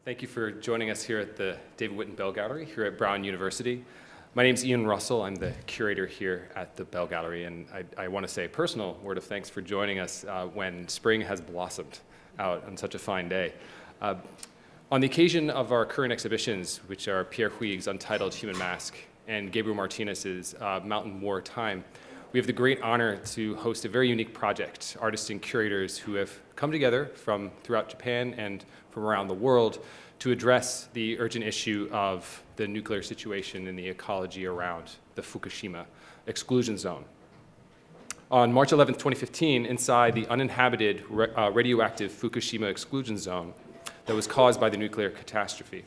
Thank you for joining us here at the David Whitten Bell Gallery here at Brown University. My name is Ian Russell. I'm the curator here at the Bell Gallery, and I want to say a personal word of thanks for joining us when spring has blossomed out on such a fine day. On the occasion of our current exhibitions, which are Pierre Huyg's Untitled Human Mask and Gabriel Martinez's Mountain War Time, we have the great honor to host a very unique project, artists and curators who have come together from throughout Japan and from around the world to address the urgent issue of the nuclear situation and the ecology around the Fukushima exclusion zone. On March 11, 2015, inside the uninhabited radioactive Fukushima exclusion zone that was caused by the nuclear catastrophe,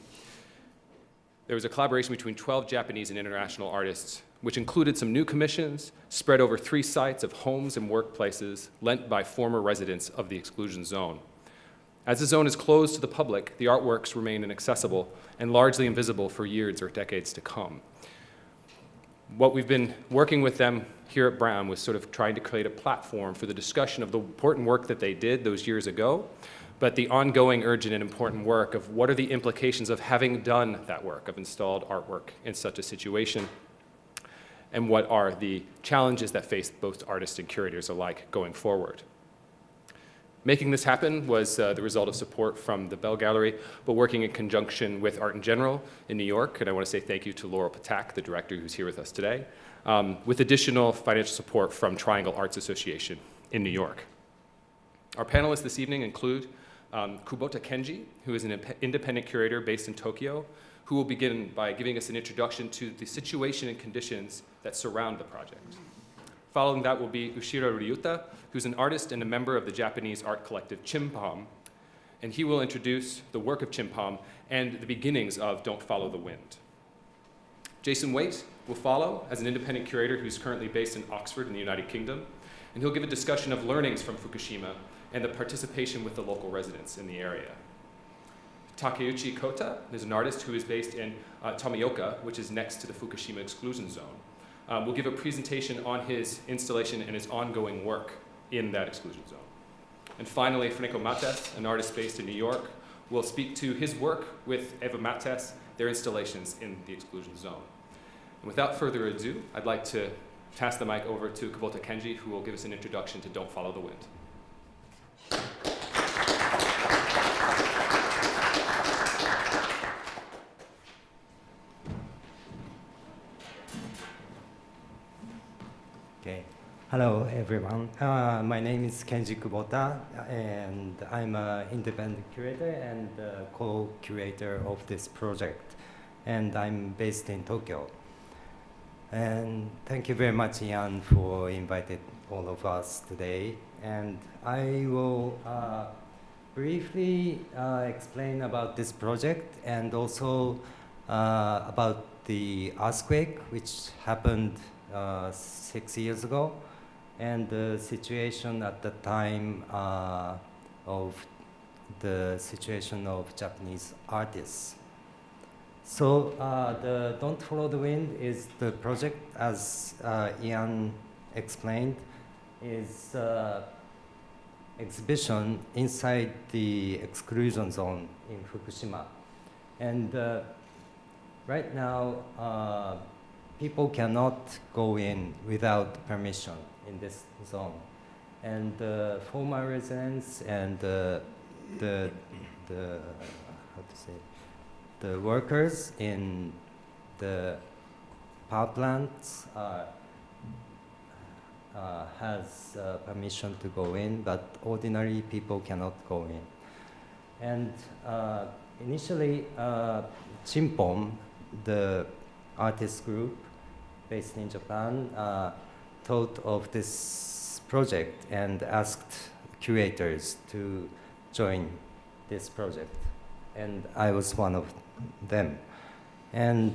there was a collaboration between 12 Japanese and international artists, which included some new commissions spread over 3 sites of homes and workplaces lent by former residents of the exclusion zone. As the zone is closed to the public, the artworks remain inaccessible and largely invisible for years or decades to come. What we've been working with them here at Brown was sort of trying to create a platform for the discussion of the important work that they did those years ago, but the ongoing urgent and important work of what are the implications of having done that work, of installed artwork in such a situation, and what are the challenges that face both artists and curators alike going forward. Making this happen was the result of support from the Bell Gallery, but working in conjunction with Art in General in New York, and I want to say thank you to Laurel Patak, the director who's here with us today, with additional financial support from Triangle Arts Association in New York. Our panelists this evening include Kubota Kenji, who is an independent curator based in Tokyo, who will begin by giving us an introduction to the situation and conditions that surround the project. Following that will be Ushiro Ryuta, who's an artist and a member of the Japanese art collective Chimpom, and he will introduce the work of Chimpom and the beginnings of Don't Follow the Wind. Jason Waite will follow as an independent curator who's currently based in Oxford in the United Kingdom, and he'll give a discussion of learnings from Fukushima and the participation with the local residents in the area. Takeuchi Kota is an artist who is based in Tomioka, which is next to the Fukushima exclusion zone. Will give a presentation on his installation and his ongoing work in that exclusion zone. And finally, Franco Mates, an artist based in New York, will speak to his work with Eva Mates, their installations in the exclusion zone. And without further ado, I'd like to pass the mic over to Kubota Kenji, who will give us an introduction to Don't Follow the Wind. Hello, everyone. My name is Kenji Kubota, and I'm an independent curator and co-curator of this project. And I'm based in Tokyo. And thank you very much, Ian, for inviting all of us today. And I will briefly explain about this project and also about the earthquake, which happened 6 years ago, and the situation at the time of the situation of Japanese artists. So the Don't Follow the Wind is the project, as Ian explained, is exhibition inside the exclusion zone in Fukushima. And right now, people cannot go in without permission in this zone. And the former residents and the workers in the power plants has permission to go in, but ordinary people cannot go in. And initially, Chimpom, the artist group based in Japan, thought of this project and asked curators to join this project. And I was one of them. And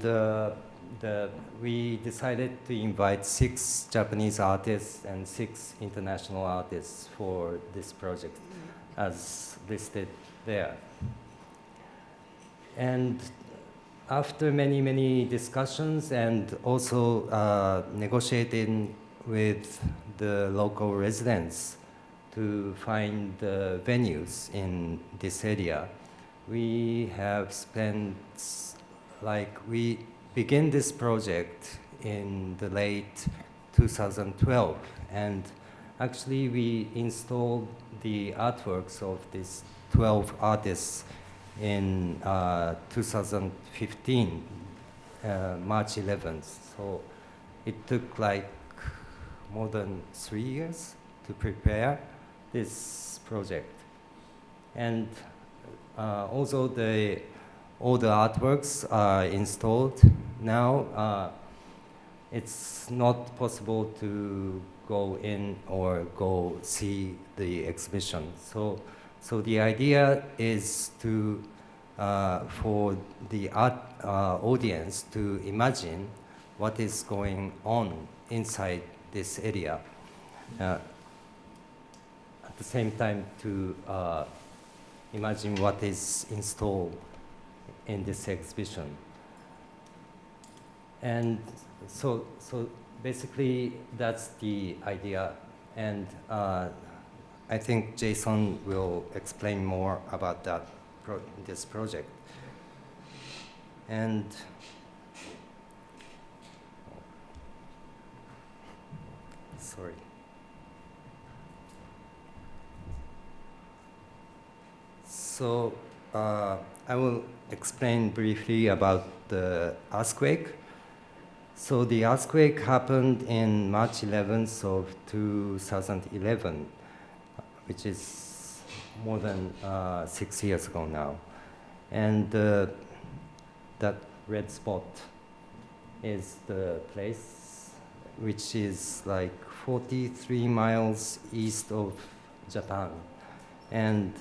we decided to invite 6 Japanese artists and 6 international artists for this project, as listed there. And after many discussions and also negotiating with the local residents to find venues in this area, we have spent, we began this project in the late 2012, and actually we installed the artworks of these 12 artists in 2015, March 11th. So it took like more than 3 years to prepare this project. And although all the artworks are installed now, it's not possible to go in or go see the exhibition. So the idea is to for the art audience to imagine what is going on inside this area. At the same time, to imagine what is installed in this exhibition. And so basically that's the idea, and I think Jason will explain more about that this project. And sorry. So I will explain briefly about the earthquake. So the earthquake happened in March 11th of 2011, which is more than 6 years ago now. And that red spot is the place which is like 43 miles east of Japan. And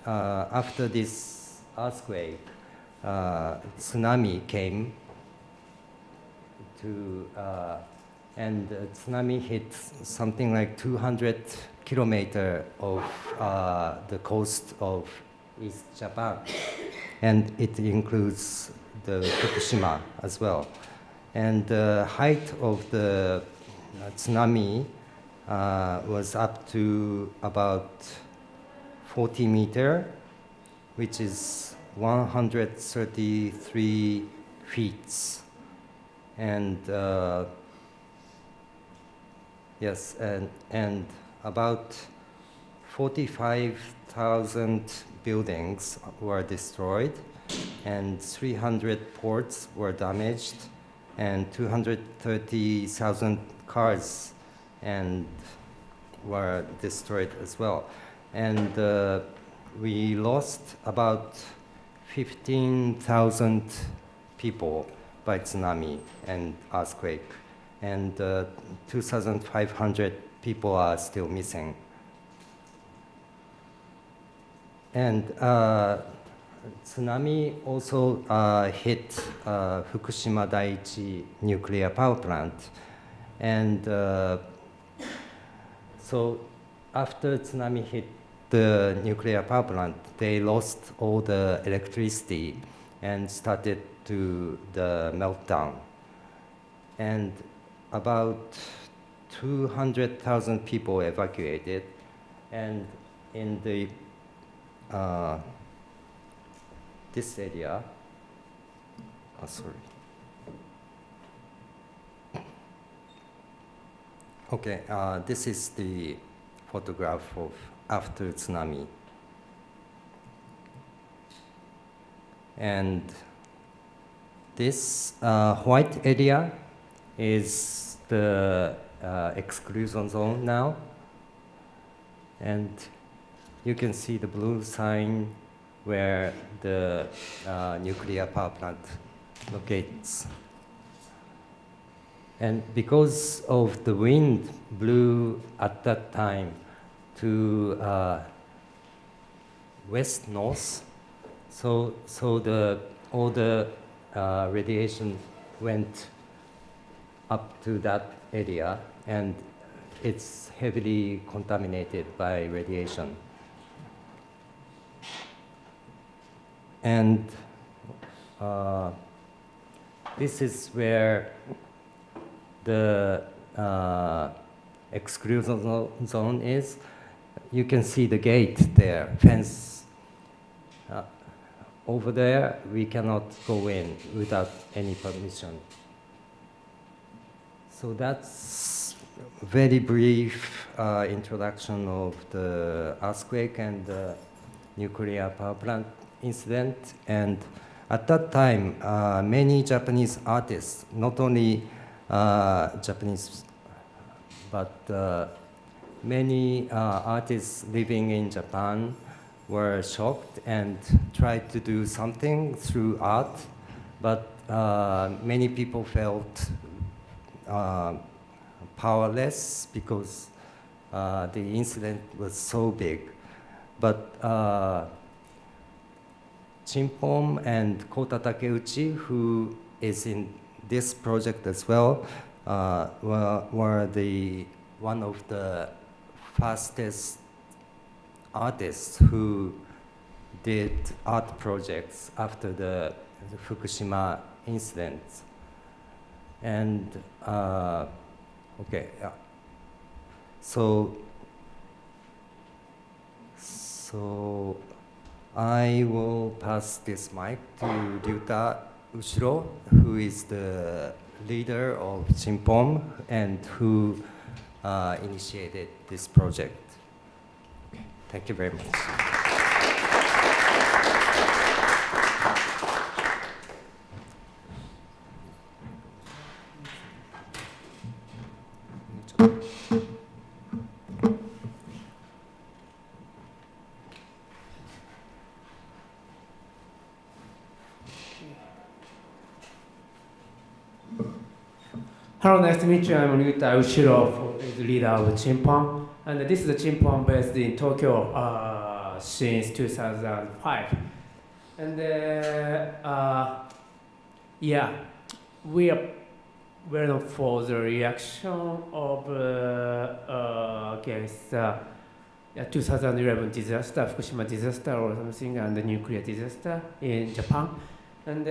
after this earthquake, tsunami came to, and tsunami hit something like 200 kilometers of the coast of East Japan, and it includes the Fukushima as well. And the height of the tsunami was up to about 40 meters, which is 133 feet. And yes, and about 45,000 buildings were destroyed, and 300 ports were damaged, and 230,000 cars and were destroyed as well. And we lost about 15,000 people by tsunami and earthquake, and 2,500 people are still missing. And tsunami also hit Fukushima Daiichi nuclear power plant. And so after tsunami hit the nuclear power plant, they lost all the electricity and started to the meltdown. And about 200,000 people evacuated. And in the this area, sorry. Okay, this is the photograph of after tsunami. And this white area is the exclusion zone now. And you can see the blue sign where the nuclear power plant locates. And because of the wind blew at that time to west-north, so all the radiation went up to that area, and it's heavily contaminated by radiation. And this is where the exclusion zone is. You can see the gate there, fence over there, we cannot go in without any permission. So that's very brief introduction of the earthquake and the nuclear power plant incident. And at that time, many Japanese artists, not only Japanese, but many artists living in Japan were shocked and tried to do something through art, but many people felt powerless because the incident was so big. But Chimpom and Kota Takeuchi, who is in this project as well, were one of the fastest artists who did art projects after the Fukushima incident. And okay, yeah. So I will pass this mic to Ryuta Ushiro, who is the leader of Chimpom and who initiated this project. Okay, thank you very much. Hello, nice to meet you. I'm Ryuta Ushiro, the leader of Chimpom. And this is the Chimpom based in Tokyo since 2005. And yeah, we are well known for the reaction of against 2011 disaster, Fukushima disaster or something, and the nuclear disaster in Japan. And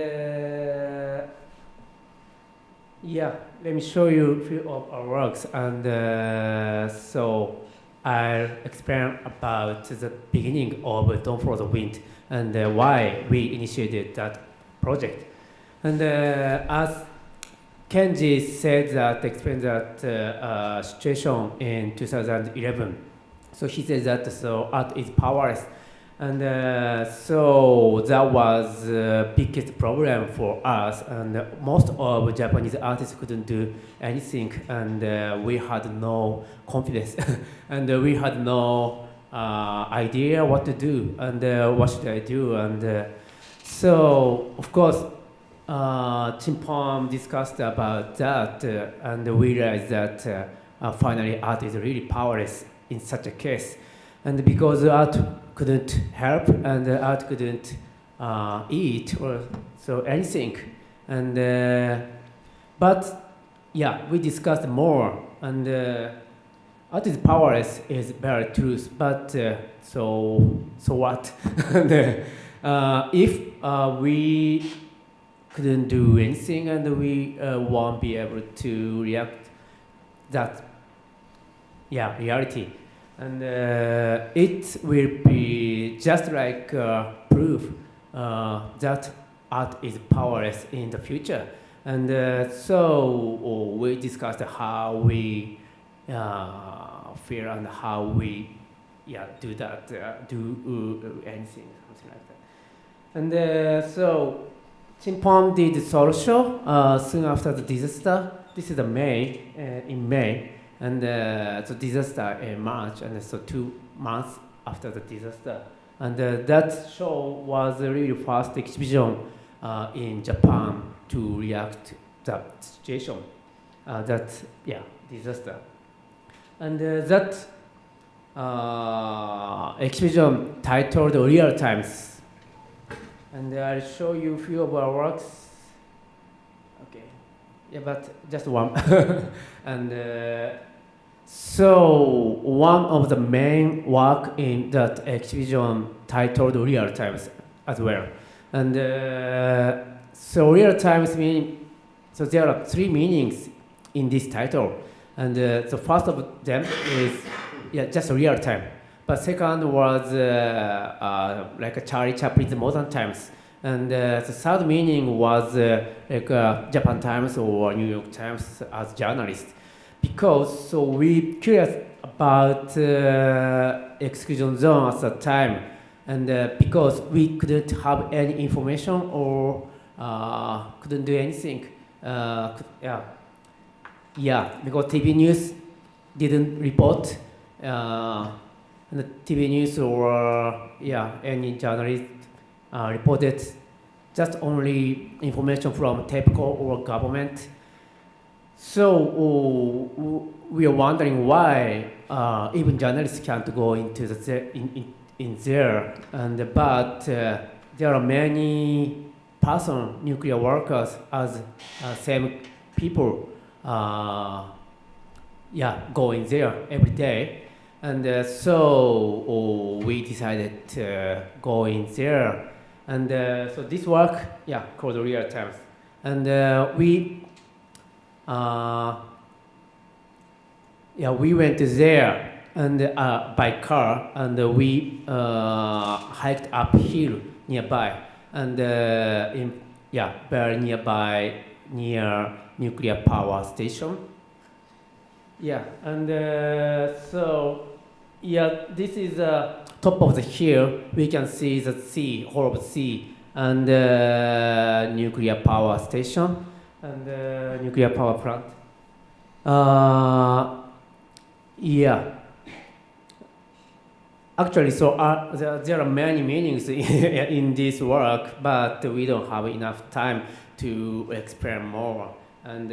yeah, let me show you a few of our works. And so I'll explain about the beginning of Don't Follow the Wind and why we initiated that project. And as Kenji said that, explained that situation in 2011. So he said that so art is powerless. And so that was the biggest problem for us, and most of Japanese artists couldn't do anything, and we had no confidence, and we had no idea what to do, and what should I do, and so of course Chimpom discussed about that, and we realized that finally art is really powerless in such a case, and because art couldn't help and art couldn't eat or so anything, and but yeah, we discussed more, and art is powerless is very truth, but so what? And if we couldn't do anything and we won't be able to react that reality, and it will be just like proof that art is powerless in the future. And so we discussed how we feel and how we do that, do anything, something like that. And so Chimpom did the solo show soon after the disaster. This is in May. And the disaster in March, and so 2 months after the disaster. And that show was the really first exhibition in Japan to react to that situation, disaster. And that exhibition titled Real Times. And I'll show you a few of our works. Okay, but just one. And so one of the main work in that exhibition titled Real Times as well. And so Real Times mean, so there are 3 meanings in this title. And the first of them is just real time. But second was like Charlie Chaplin's Modern Times. And the third meaning was like Japan Times or New York Times as journalists, because so we curious about exclusion zone at the time, and because we couldn't have any information or couldn't do anything. Because TV news didn't report, and the TV news or any journalist reported just only information from TEPCO or government. So we are wondering why even journalists can't go into in there, and but there are many nuclear workers as same people go in there every day, and so we decided to go in there, and so this work called Real Times, and we went there and by car, and we hiked uphill nearby, and very nearby near nuclear power station. This is top of the hill. We can see the sea, whole of the sea, and nuclear power station and nuclear power plant. Actually, so there are many meanings in this work, but we don't have enough time to explain more. And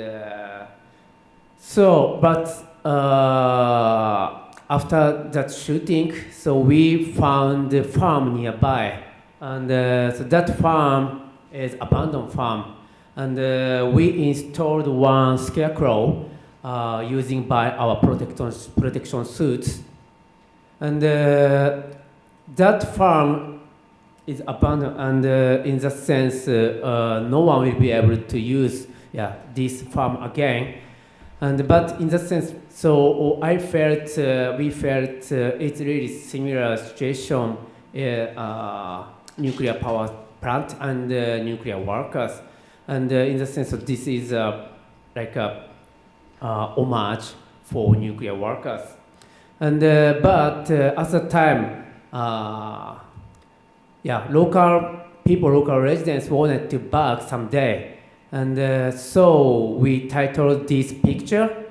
after that shooting, so we found a farm nearby, and so that farm is abandoned farm, and we installed one scarecrow using by our protection suits, and that farm is abandoned, and in that sense, no one will be able to use this farm again. And but in that sense, so we felt it's really similar situation, nuclear power plant and nuclear workers, and in the sense of this is like a homage for nuclear workers, and but at the time, local residents wanted to back someday. And so we titled this picture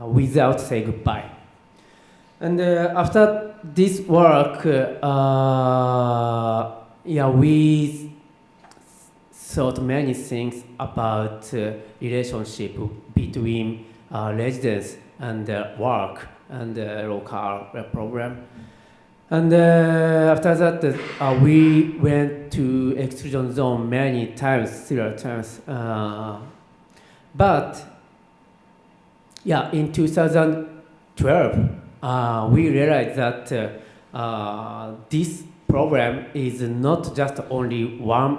Without Say Goodbye. And after this work, we thought many things about relationship between residents and work and local program. And after that, we went to exclusion zone several times. But in 2012, we realized that this program is not just only 1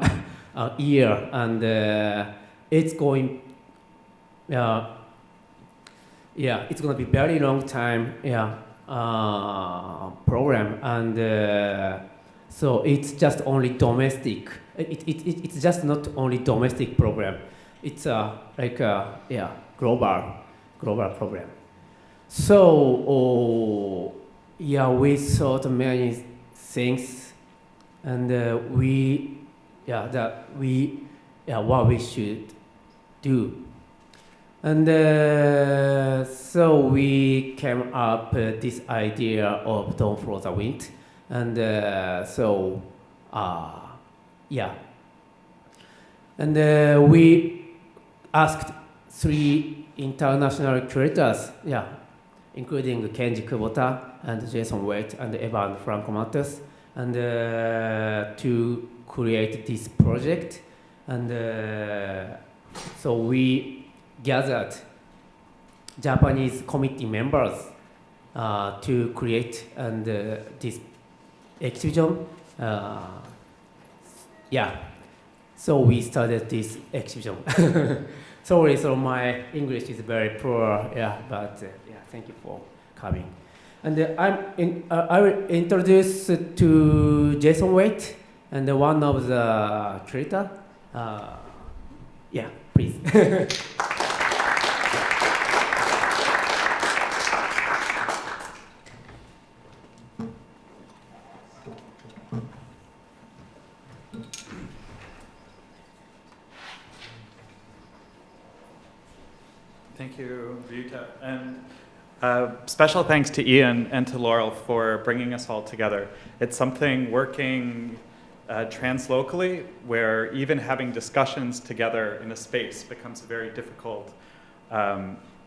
year, and it's going. It's going to be very long time. Program, and so it's just only domestic. It's just not only domestic program. It's like global program. So we thought many things, and what we should do. And so we came up this idea of Dawn for the Wind, and and we asked 3 international curators, including Kenji Kubota and Jason Waite and Evan Franco Matos, and to create this project, and so we gathered Japanese committee members to create this exhibition. So we started this exhibition. Sorry, so my English is very poor. But thank you for coming. And I will introduce to Jason Waite and one of the creator. Yeah, please. Thank you, Ryuta. And special thanks to Ian and to Laurel for bringing us all together. It's something working translocally, where even having discussions together in a space becomes a very difficult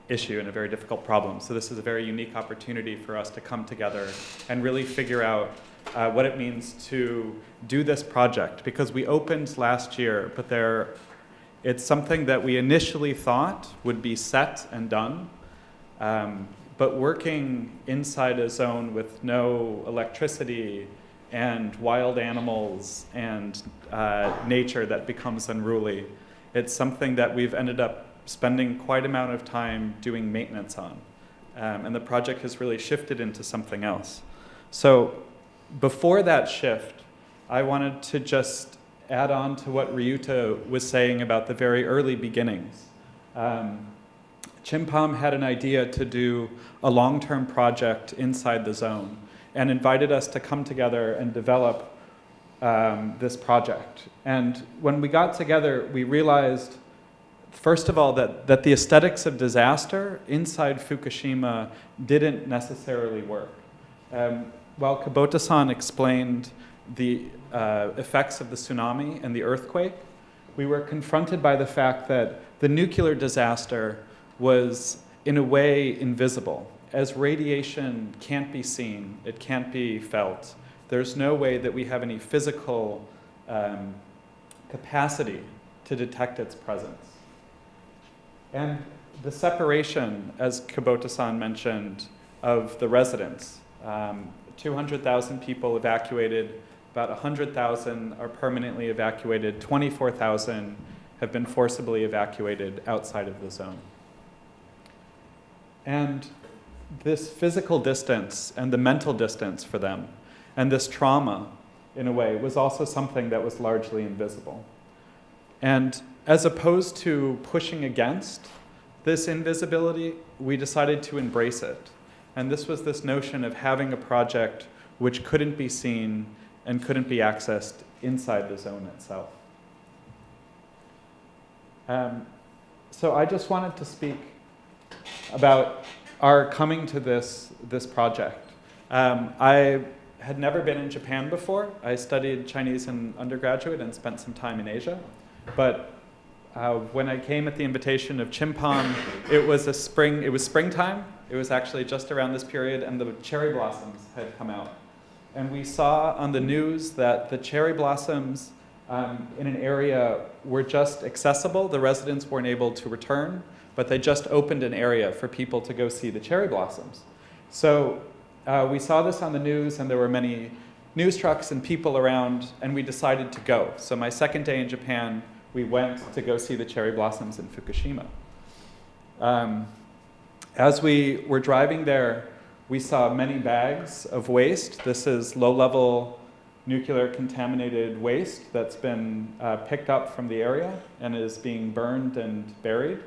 issue and a very difficult problem. So this is a very unique opportunity for us to come together and really figure out what it means to do this project. Because we opened last year, but it's something that we initially thought would be set and done, but working inside a zone with no electricity and wild animals and nature that becomes unruly, it's something that we've ended up spending quite amount of time doing maintenance on. And the project has really shifted into something else. So before that shift, I wanted to just add on to what Ryuta was saying about the very early beginnings. Chimpam had an idea to do a long-term project inside the zone and invited us to come together and develop this project. And when we got together, we realized, first of all, that the aesthetics of disaster inside Fukushima didn't necessarily work. While Kubota-san explained the effects of the tsunami and the earthquake, we were confronted by the fact that the nuclear disaster was, in a way, invisible. As radiation can't be seen, it can't be felt, there's no way that we have any physical capacity to detect its presence. And the separation, as Kubota-san mentioned, of the residents, 200,000 people evacuated, about 100,000 are permanently evacuated, 24,000 have been forcibly evacuated outside of the zone. And this physical distance and the mental distance for them, and this trauma, in a way, was also something that was largely invisible. And as opposed to pushing against this invisibility, we decided to embrace it. And this was this notion of having a project which couldn't be seen and couldn't be accessed inside the zone itself. So I just wanted to speak about our coming to this project. I had never been in Japan before. I studied Chinese in undergraduate and spent some time in Asia. But when I came at the invitation of Chimpam, it was springtime. It was actually just around this period, and the cherry blossoms had come out. And we saw on the news that the cherry blossoms in an area were just accessible. The residents weren't able to return, but they just opened an area for people to go see the cherry blossoms. So we saw this on the news, and there were many news trucks and people around, and we decided to go. So my second day in Japan, we went to go see the cherry blossoms in Fukushima. As we were driving there, we saw many bags of waste. This is low-level nuclear contaminated waste that's been picked up from the area and is being burned and buried.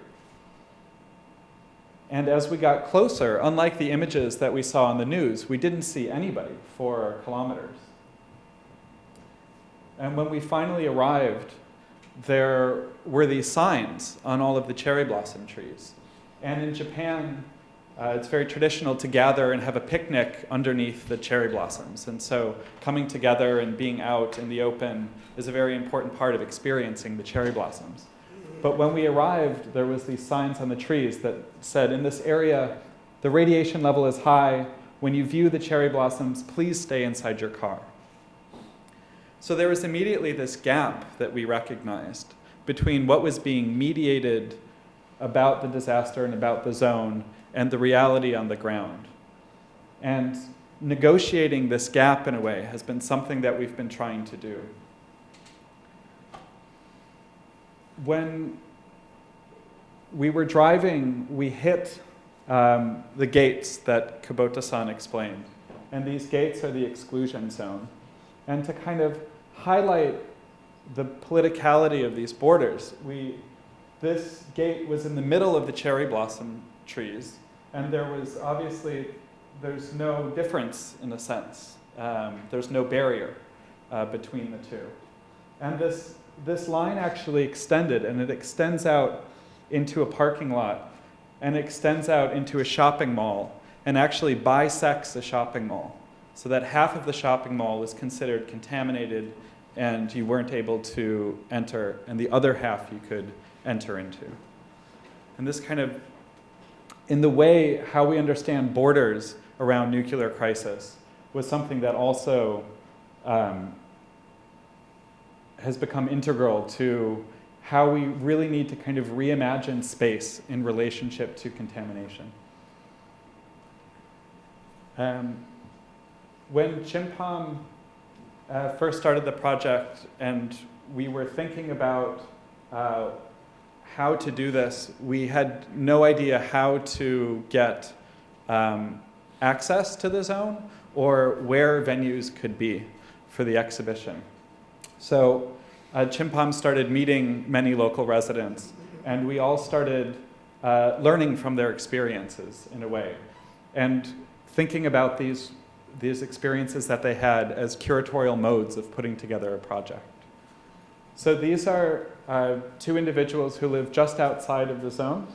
And as we got closer, unlike the images that we saw on the news, we didn't see anybody for kilometers. And when we finally arrived, there were these signs on all of the cherry blossom trees. And in Japan, it's very traditional to gather and have a picnic underneath the cherry blossoms. And so coming together and being out in the open is a very important part of experiencing the cherry blossoms. But when we arrived, there was these signs on the trees that said, in this area, the radiation level is high. When you view the cherry blossoms, please stay inside your car. So there was immediately this gap that we recognized between what was being mediated about the disaster and about the zone and the reality on the ground. And negotiating this gap, in a way, has been something that we've been trying to do. When we were driving, we hit the gates that Kubota-san explained. And these gates are the exclusion zone. And to kind of highlight the politicality of these borders, this gate was in the middle of the cherry blossom trees, and there was obviously, there's no difference in a sense. There's no barrier between the two. And this line actually extended, and it extends out into a parking lot, and extends out into a shopping mall, and actually bisects the shopping mall, so that half of the shopping mall was considered contaminated and you weren't able to enter, and the other half you could enter into. And this kind of, in the way how we understand borders around nuclear crisis, was something that also has become integral to how we really need to kind of reimagine space in relationship to contamination. When Chimpam first started the project and we were thinking about how to do this, we had no idea how to get access to the zone or where venues could be for the exhibition. So Chimpam started meeting many local residents, and we all started learning from their experiences in a way, and thinking about these experiences that they had as curatorial modes of putting together a project. So these are two individuals who live just outside of the zone.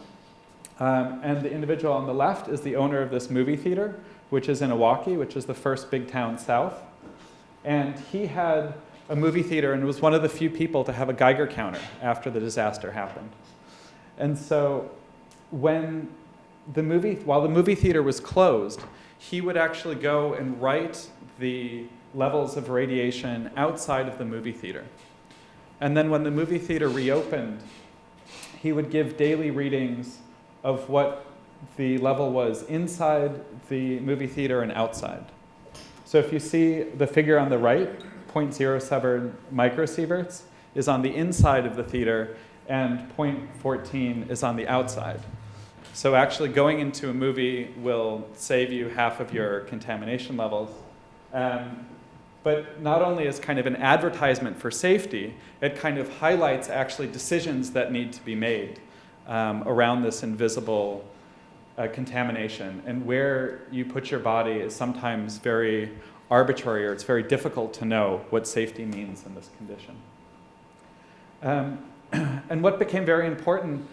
And the individual on the left is the owner of this movie theater, which is in Iwaki, which is the first big town south. And he had a movie theater and was one of the few people to have a Geiger counter after the disaster happened. And so while the movie theater was closed, he would actually go and write the levels of radiation outside of the movie theater. And then when the movie theater reopened, he would give daily readings of what the level was inside the movie theater and outside. So if you see the figure on the right, 0.07 microsieverts is on the inside of the theater, and 0.14 is on the outside. So actually going into a movie will save you half of your contamination levels. But not only as kind of an advertisement for safety, it kind of highlights actually decisions that need to be made around this invisible contamination. And where you put your body is sometimes very arbitrary, or it's very difficult to know what safety means in this condition. And what became very important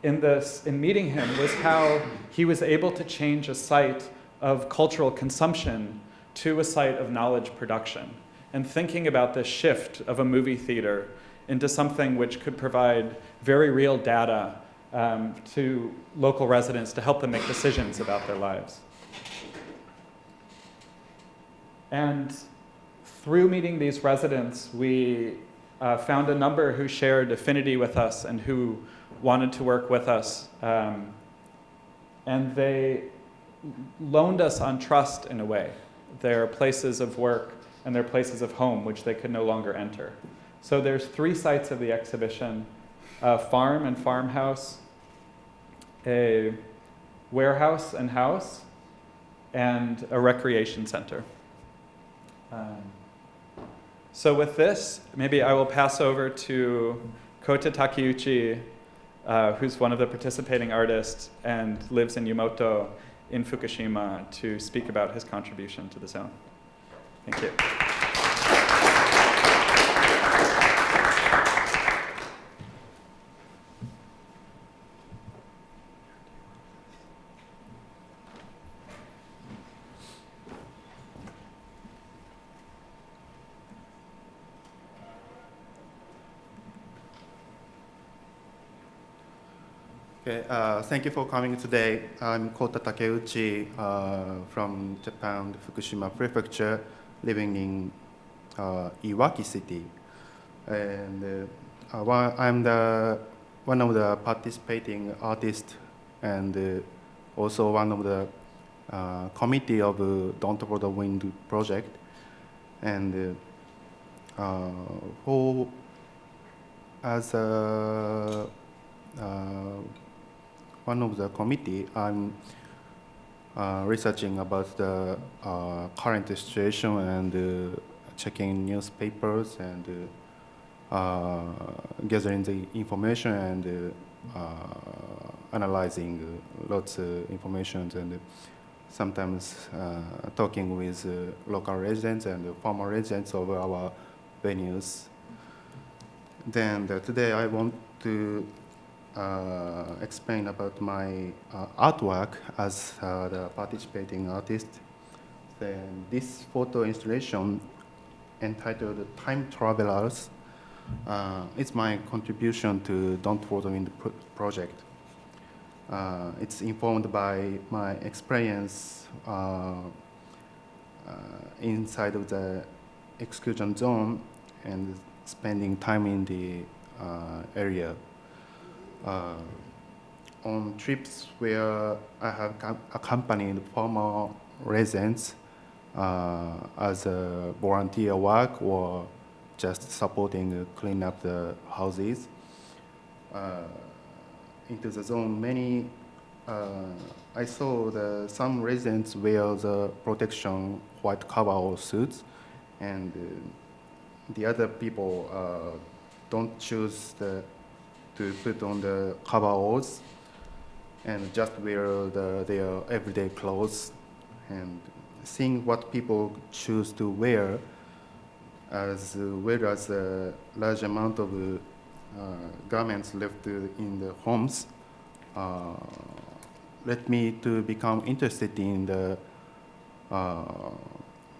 in meeting him was how he was able to change a site of cultural consumption to a site of knowledge production, and thinking about this shift of a movie theater into something which could provide very real data to local residents to help them make decisions about their lives. And through meeting these residents, we found a number who shared affinity with us and who wanted to work with us. And they loaned us on trust in a way. Their places of work and their places of home, which they could no longer enter. So there's 3 sites of the exhibition: a farm and farmhouse, a warehouse and house, and a recreation center. So with this, maybe I will pass over to Kota Takeuchi, who's one of the participating artists and lives in Yumoto in Fukushima, to speak about his contribution to the zone. Thank you. Okay, thank you for coming today. I'm Kota Takeuchi from Japan, Fukushima Prefecture, living in Iwaki City. And I'm one of the participating artists, and also one of the committee of Don't For the Wind project. And one of the committee, I'm researching about the current situation and checking newspapers and gathering the information and analyzing lots of information and sometimes talking with local residents and former residents of our venues. Then today I want to explain about my artwork as the participating artist. Then this photo installation entitled Time Travelers is my contribution to Don't Fall the Wind project. It's informed by my experience inside of the exclusion zone and spending time in the area. On trips where I have accompanied former residents as a volunteer work or just supporting clean up the houses. Into the zone, I saw some residents wear the protection white coverall suits, and the other people don't choose to put on the coveralls and just wear their everyday clothes. And seeing what people choose to wear, as well as a large amount of garments left in the homes, led me to become interested in the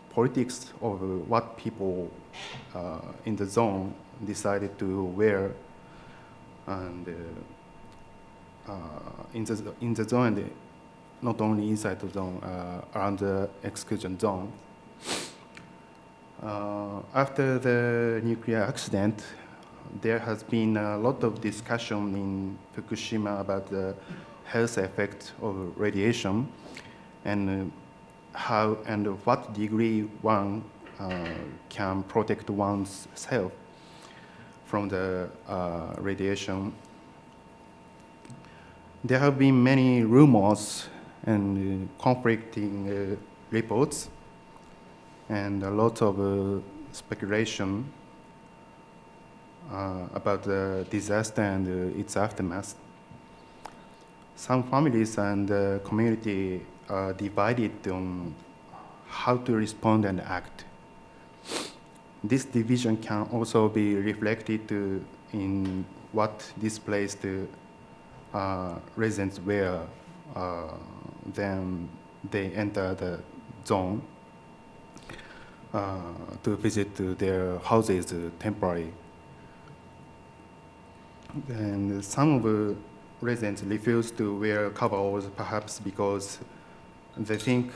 politics of what people in the zone decided to wear, and in the zone, and not only inside the zone, around the exclusion zone. After the nuclear accident, there has been a lot of discussion in Fukushima about the health effects of radiation and how and what degree one can protect one's self from the radiation. There have been many rumors and conflicting reports and a lot of speculation about the disaster and its aftermath. Some families and the community are divided on how to respond and act. This division can also be reflected in what displaced residents wear then they enter the zone to visit their houses temporarily. And some of the residents refuse to wear coveralls, perhaps because they think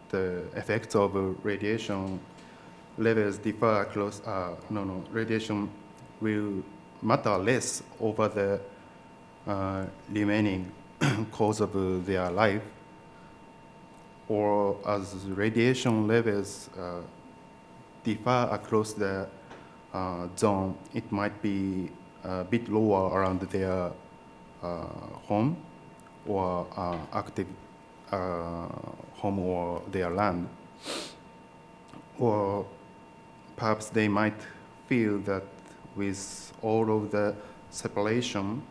the effects of radiation levels differ across. Radiation will matter less over the remaining course of their life, or as radiation levels differ across the zone, it might be a bit lower around their home or active home or their land. Or perhaps they might feel that with all of the separation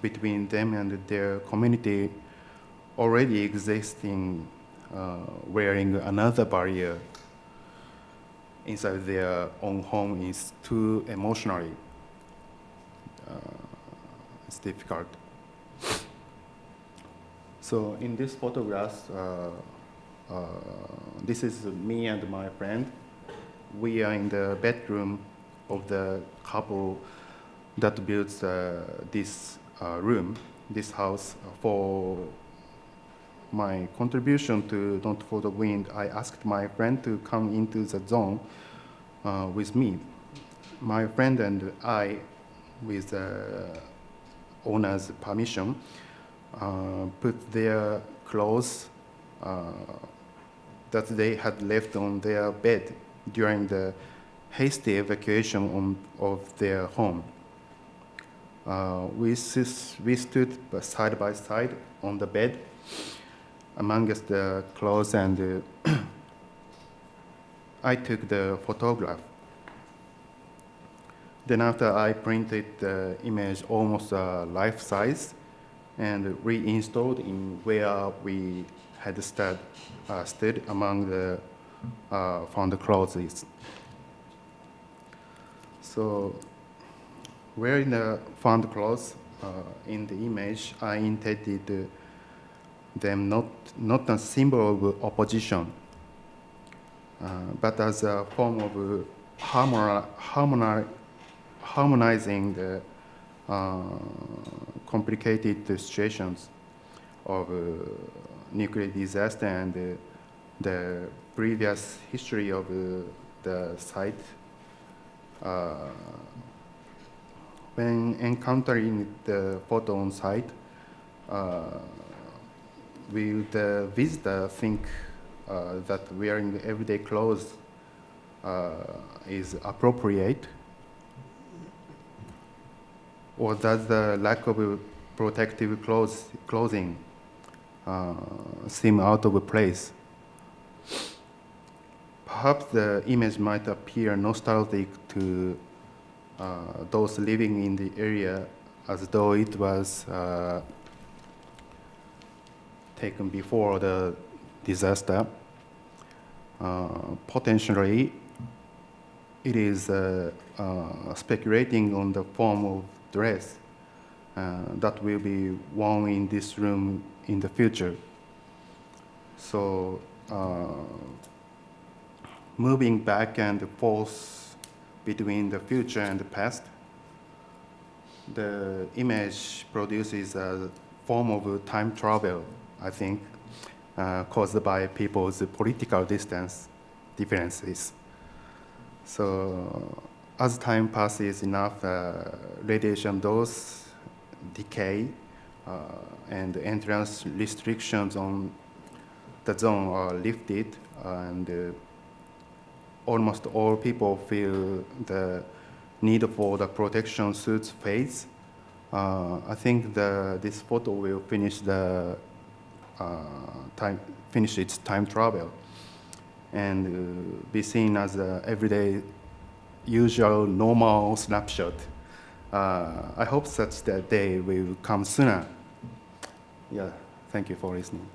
between them and their community already existing, wearing another barrier inside their own home is too emotionally. It's difficult. So in this photograph, this is me and my friend. We are in the bedroom of the couple that built this room, this house. For my contribution to Don't Fall the Wind, I asked my friend to come into the zone with me. My friend and I, with the owner's permission, put their clothes that they had left on their bed during the hasty evacuation of their home. We stood side by side on the bed amongst the clothes, and I took the photograph. Then after I printed the image almost life size and reinstalled in where we had stood among the found clothes. So wearing the found clothes in the image, I intended them not a symbol of opposition, but as a form of harmonizing the complicated situations of nuclear disaster and the previous history of the site. When encountering the photo on site, will the visitor think that wearing everyday clothes is appropriate? Or does the lack of protective clothing seem out of place? Perhaps the image might appear nostalgic to those living in the area, as though it was taken before the disaster. Potentially, it is speculating on the form of dress that will be worn in this room in the future. So, moving back and forth between the future and the past, the image produces a form of time travel, I think, caused by people's political differences. So as time passes enough, radiation dose decay and entrance restrictions on the zone are lifted, and almost all people feel the need for the protection suits fades. I think this photo will finish its time travel and be seen as an everyday, usual, normal snapshot. I hope such that day will come sooner. Yeah, thank you for listening.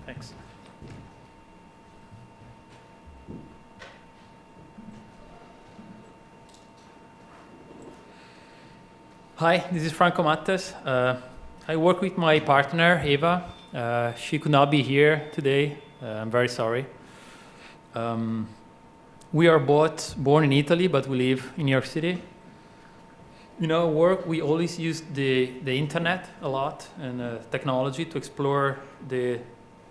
Thanks. Hi, this is Franco Mattes. I work with my partner, Eva. She could not be here today. I'm very sorry. We are both born in Italy, but we live in New York City. In our work, we always use the internet a lot and technology to explore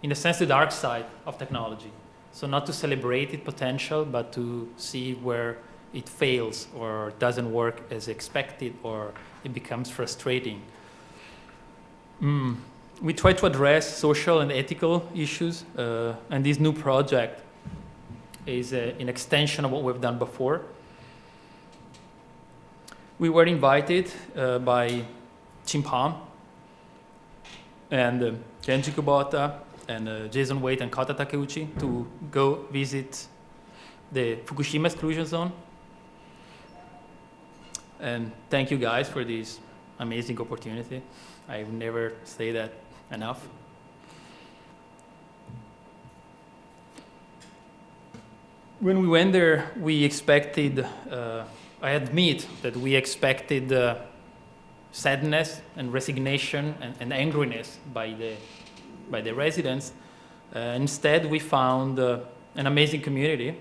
in a sense, the dark side of technology. So not to celebrate its potential, but to see where it fails or doesn't work as expected or it becomes frustrating. We try to address social and ethical issues, and this new project is an extension of what we've done before. We were invited by Chimpam and Kenji Kubota and Jason Waite and Kota Takeuchi to go visit the Fukushima exclusion zone. And thank you guys for this amazing opportunity. I would never say that enough. When we went there, we expected, I admit that we expected sadness and resignation and angriness by the residents. Instead, we found an amazing community.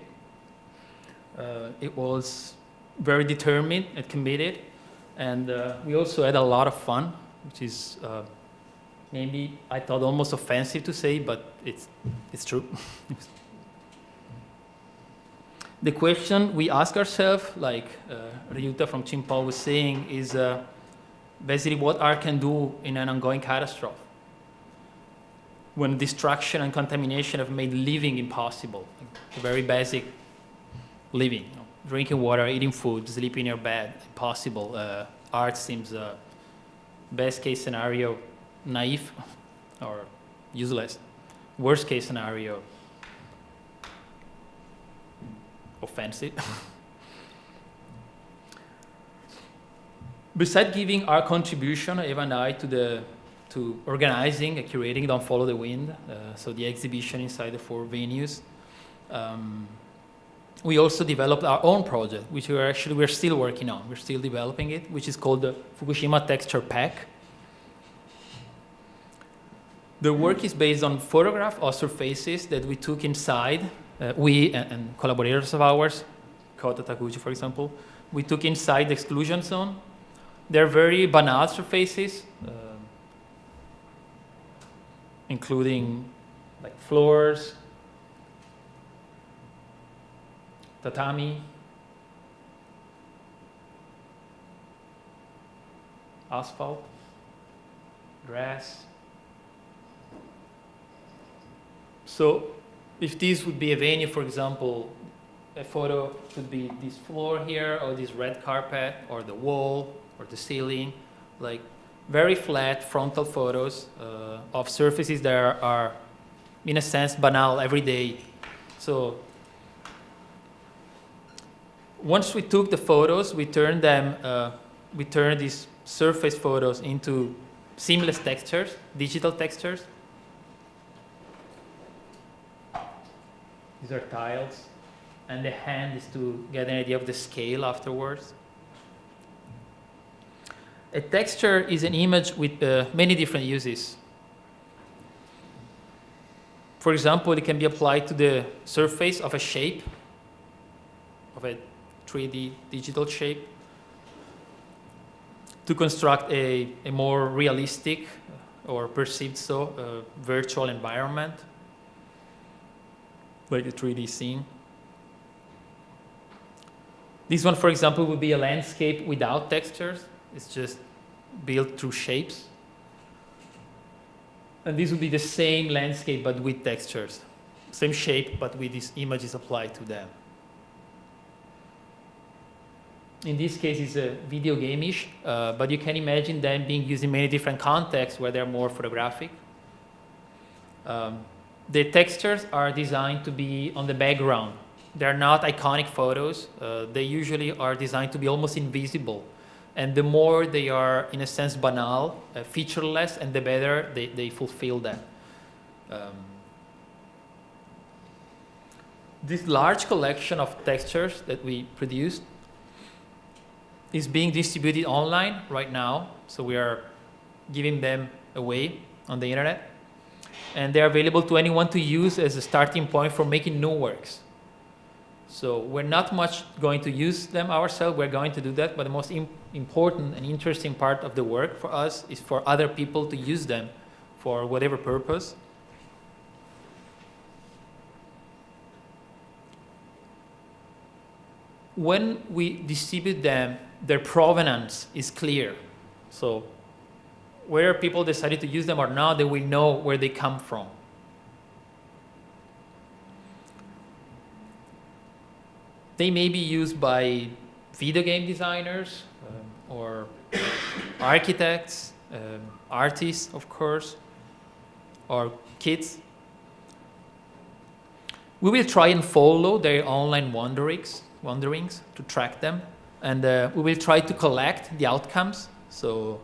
It was very determined and committed, and we also had a lot of fun, which is maybe I thought almost offensive to say, but it's true. The question we ask ourselves, like Ryuta from Chimpao was saying, is basically what art can do in an ongoing catastrophe, when destruction and contamination have made living impossible, like very basic living, you know, drinking water, eating food, sleeping in your bed, impossible. Art seems best case scenario, naive or useless. Worst case scenario, offensive. Besides giving our contribution, Eva and I, to organizing and curating Don't Follow the Wind, so the exhibition inside the 4 venues, we also developed our own project, which we're still working on. We're still developing it, which is called the Fukushima Texture Pack. The work is based on photographs or surfaces that we took inside. We and collaborators of ours, Kota Takuchi, for example, we took inside the exclusion zone. They're very banal surfaces, including like floors, tatami, asphalt, grass. So if this would be a venue, for example, a photo could be this floor here, or this red carpet, or the wall, or the ceiling, like very flat frontal photos of surfaces that are, in a sense, banal, everyday. So once we took the photos, we turned these surface photos into seamless textures, digital textures. These are tiles, and the hand is to get an idea of the scale afterwards. A texture is an image with many different uses. For example, it can be applied to the surface of a shape, of a 3D digital shape, to construct a more realistic, or perceived so, virtual environment, like a 3D scene. This one, for example, would be a landscape without textures. It's just built through shapes. And this would be the same landscape, but with textures. Same shape, but with these images applied to them. In this case, it's a video game-ish, but you can imagine them being used in many different contexts where they're more photographic. The textures are designed to be on the background. They're not iconic photos. They usually are designed to be almost invisible. And the more they are, in a sense, banal, featureless, and the better they fulfill that. This large collection of textures that we produced is being distributed online right now. So we are giving them away on the internet. And they're available to anyone to use as a starting point for making new works. So we're not much going to use them ourselves, we're going to do that, but the most important and interesting part of the work for us is for other people to use them for whatever purpose. When we distribute them, their provenance is clear. So whether people decided to use them or not, they will know where they come from. They may be used by video game designers or architects, artists, of course, or kids. We will try and follow their online wanderings to track them, and we will try to collect the outcomes, so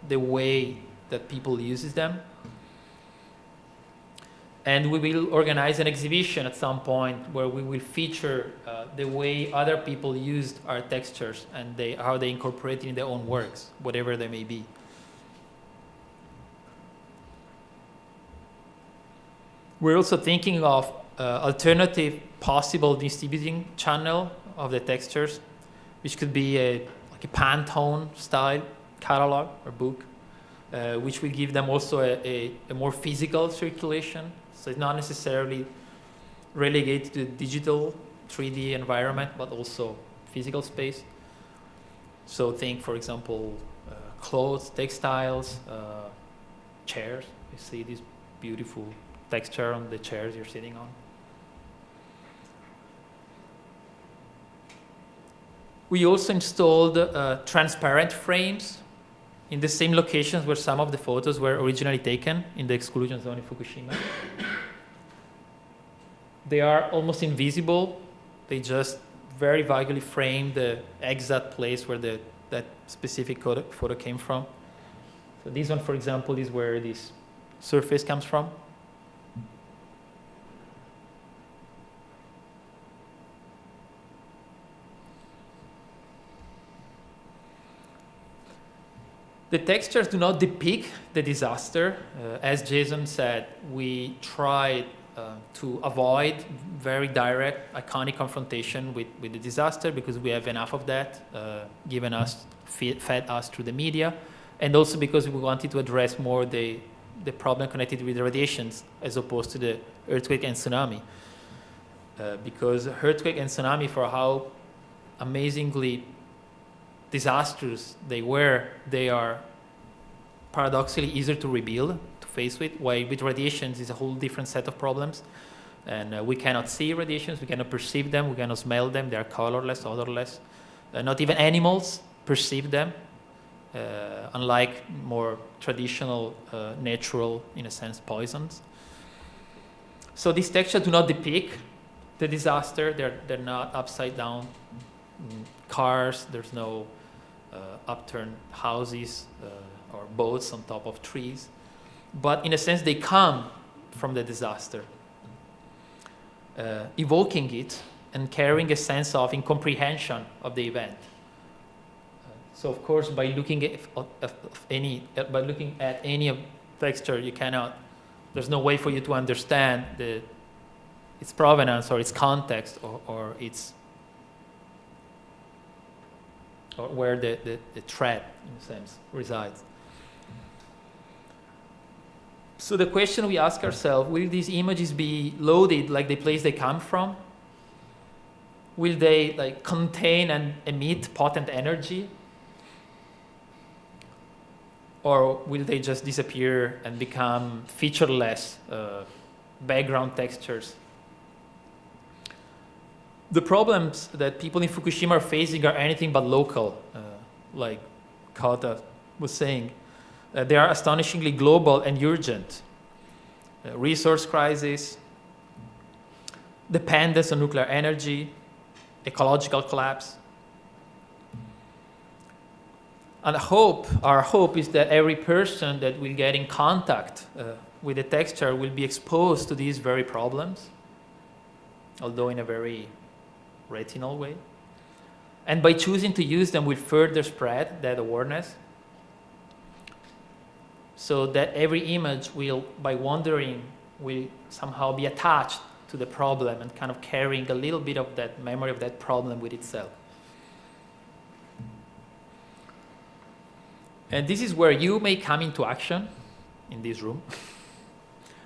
the way that people uses them. And we will organize an exhibition at some point where we will feature the way other people used our textures and how they incorporate it in their own works, whatever they may be. We're also thinking of alternative possible distributing channel of the textures, which could be like a Pantone style catalog or book, which will give them also a more physical circulation. So it's not necessarily relegated to digital 3D environment, but also physical space. So think, for example, clothes, textiles, chairs. You see this beautiful texture on the chairs you're sitting on. We also installed transparent frames in the same locations where some of the photos were originally taken in the exclusion zone in Fukushima. They are almost invisible. They just very vaguely frame the exact place where that specific photo came from. So this one, for example, is where this surface comes from. The textures do not depict the disaster. As Jason said, we tried to avoid very direct, iconic confrontation with the disaster because we have enough of that fed us through the media, and also because we wanted to address more the problem connected with the radiations as opposed to the earthquake and tsunami. Because earthquake and tsunami, for how amazingly disastrous they are paradoxically easier to rebuild, to face with, while with radiations is a whole different set of problems. And we cannot see radiations, we cannot perceive them, we cannot smell them, they are colorless, odorless. Not even animals perceive them, unlike more traditional, natural, in a sense, poisons. So these textures do not depict the disaster, they're not upside down cars, there's no upturned houses or boats on top of trees. But in a sense, they come from the disaster, evoking it and carrying a sense of incomprehension of the event. So of course, by looking at any texture, you cannot. There's no way for you to understand its provenance or its context or where the threat, in a sense, resides. So the question we ask ourselves, will these images be loaded like the place they come from? Will they contain and emit potent energy? Or will they just disappear and become featureless background textures? The problems that people in Fukushima are facing are anything but local, like Kota was saying. They are astonishingly global and urgent. Resource crisis, dependence on nuclear energy, ecological collapse. And our hope is that every person that will get in contact with the texture will be exposed to these very problems, although in a very retinal way. And by choosing to use them will further spread that awareness, so that every image will, by wandering, will somehow be attached to the problem and kind of carrying a little bit of that memory of that problem with itself. And this is where you may come into action in this room.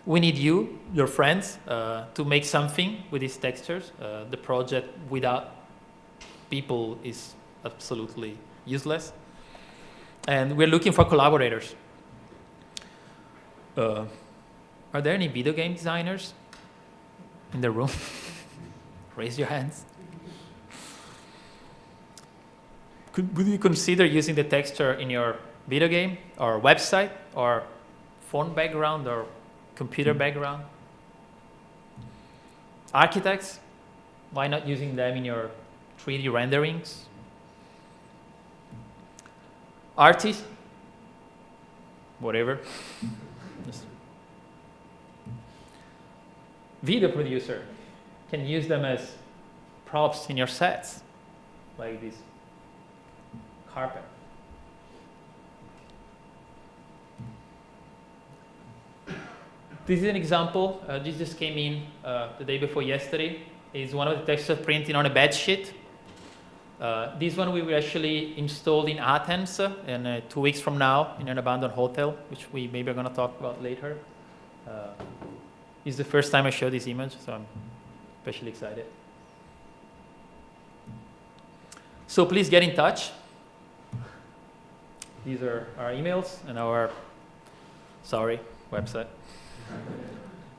We need you, your friends, to make something with these textures. The project without people is absolutely useless. And we're looking for collaborators. Are there any video game designers in the room? Raise your hands. Would you consider using the texture in your video game or website or phone background or computer background? Architects, why not using them in your 3D renderings? Artists, whatever. video producer can use them as props in your sets, like this carpet. This is an example. This just came in the day before yesterday. It's one of the textures printing on a bed sheet. This one we will actually install in Athens in 2 weeks from now in an abandoned hotel, which we maybe are going to talk about later. It's the first time I show this image, so I'm especially excited. So please get in touch. These are our emails and our, website.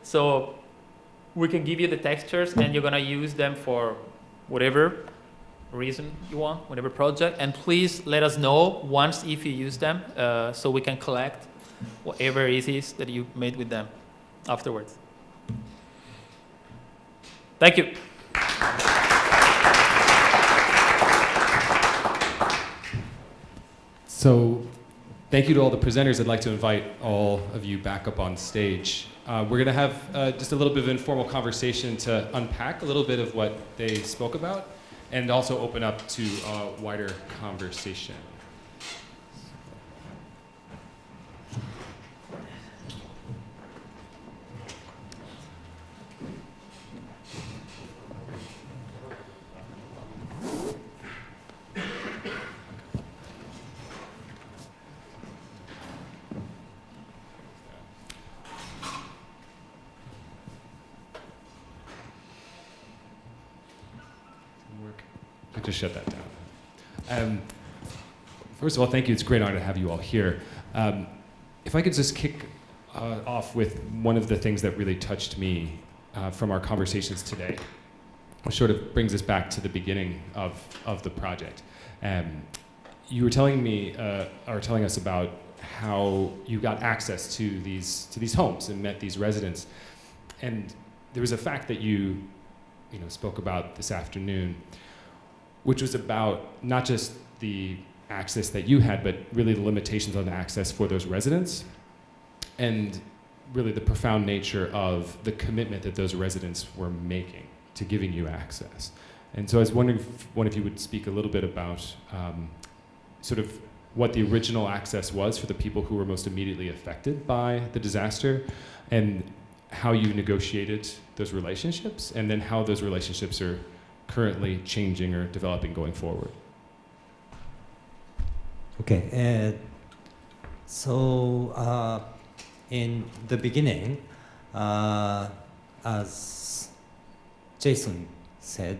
So we can give you the textures and you're going to use them for whatever reason you want, whatever project. And please let us know once if you use them so we can collect whatever it is that you made with them afterwards. Thank you. So thank you to all the presenters. I'd like to invite all of you back up on stage. We're going to have just a little bit of informal conversation to unpack a little bit of what they spoke about and also open up to a wider conversation. I just shut that down. First of all, thank you. It's a great honor to have you all here. If I could just kick off with one of the things that really touched me from our conversations today, which sort of brings us back to the beginning of the project. You were telling me, or telling us about how you got access to these homes and met these residents, and there was a fact that you spoke about this afternoon, which was about not just the access that you had, but really the limitations on access for those residents, and really the profound nature of the commitment that those residents were making to giving you access. And so I was wondering if one of you would speak a little bit about sort of what the original access was for the people who were most immediately affected by the disaster, and how you negotiated those relationships, and then how those relationships are currently changing or developing going forward. Okay, so in the beginning, as Jason said,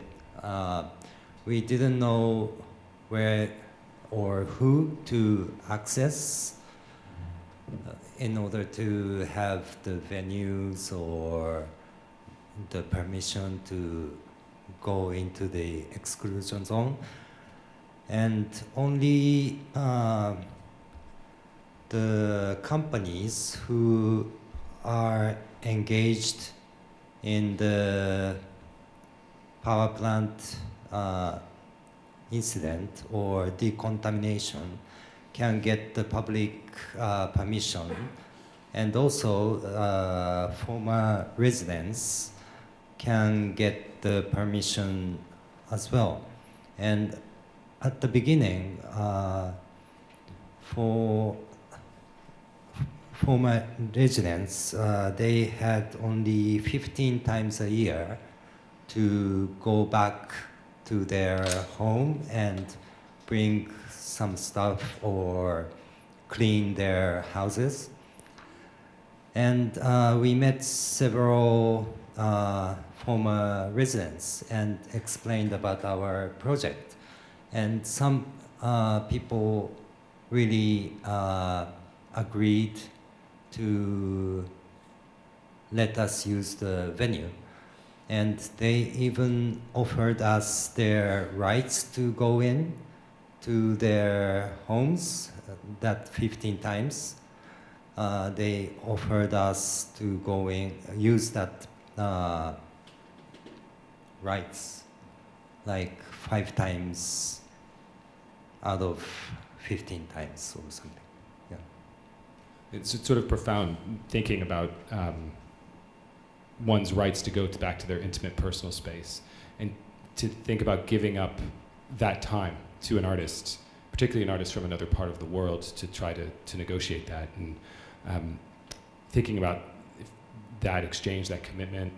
we didn't know where or who to access in order to have the venues or the permission to go into the exclusion zone. And only the companies who are engaged in the power plant incident or decontamination can get the public permission, and also former residents can get the permission as well. And at the beginning, for former residents, they had only 15 times a year to go back to their home and bring some stuff or clean their houses. And we met several former residents and explained about our project. And some people really agreed to let us use the venue. And they even offered us their rights to go in to their homes, that 15 times. They offered us to go in, use that rights, like 5 times out of 15 times or something. Yeah. It's sort of profound thinking about one's rights to go back to their intimate personal space, and to think about giving up that time to an artist, particularly an artist from another part of the world, to try to negotiate that, and thinking about that exchange, that commitment,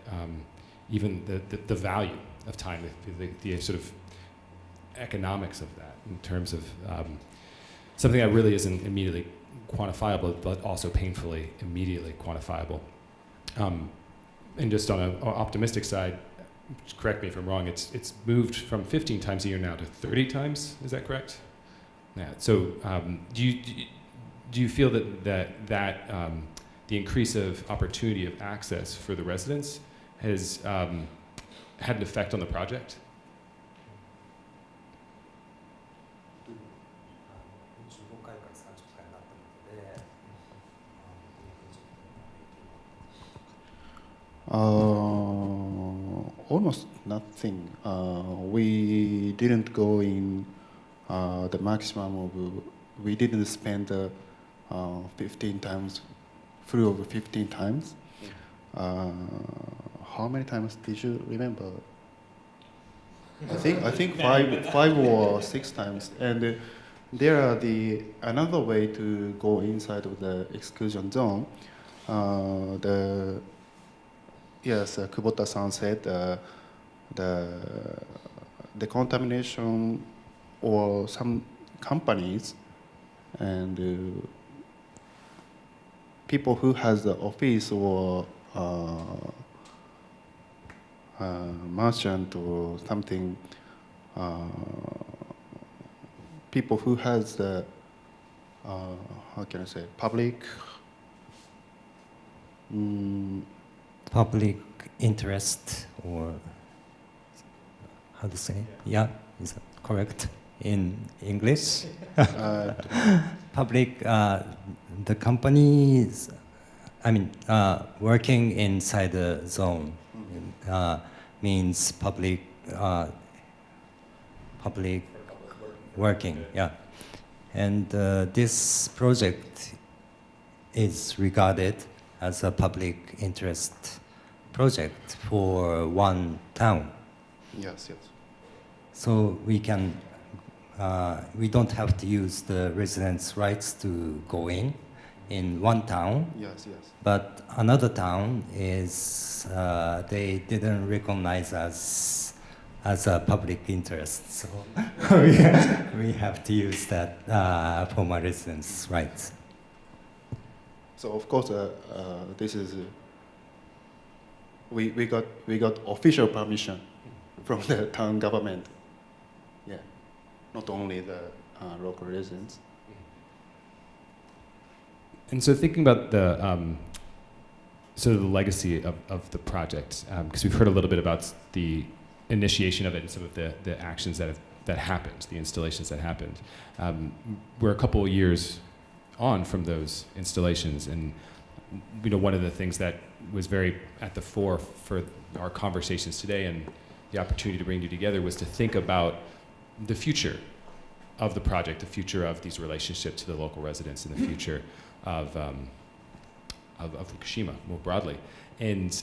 even the value of time, the sort of economics of that in terms of something that really isn't immediately quantifiable, but also painfully immediately quantifiable. And just on an optimistic side, correct me if I'm wrong, it's moved from 15 times a year now to 30 times, is that correct? Yeah, so do you feel that the increase of opportunity of access for the residents has had an effect on the project? Almost nothing. We didn't go in the maximum of, we didn't spend 15 times, through over 15 times. How many times did you remember? I think five or 6 times. And there are another way to go inside of the exclusion zone. Yes, Kubota-san said the contamination or some companies and people who has the office or merchant or something, people who has the how can I say, public Public interest, or how to say? Yeah, is that correct in English? Public, the companies, I mean, working inside the zone means public working, yeah. And this project is regarded as a public interest project for one town. Yes, yes. So we can, we don't have to use the residents' rights to go in one town. Yes, yes. But another town is, they didn't recognize us as a public interest. So we have to use that for my residents' rights. So of course, this is we got official permission from the town government. Yeah, not only the local residents. And so thinking about the sort of the legacy of the project, because we've heard a little bit about the initiation of it and some of the actions that happened, the installations that happened. We're a couple of years on from those installations, and one of the things that was very at the fore for our conversations today and the opportunity to bring you together was to think about the future of the project, the future of these relationships to the local residents, and the future of Fukushima more broadly. And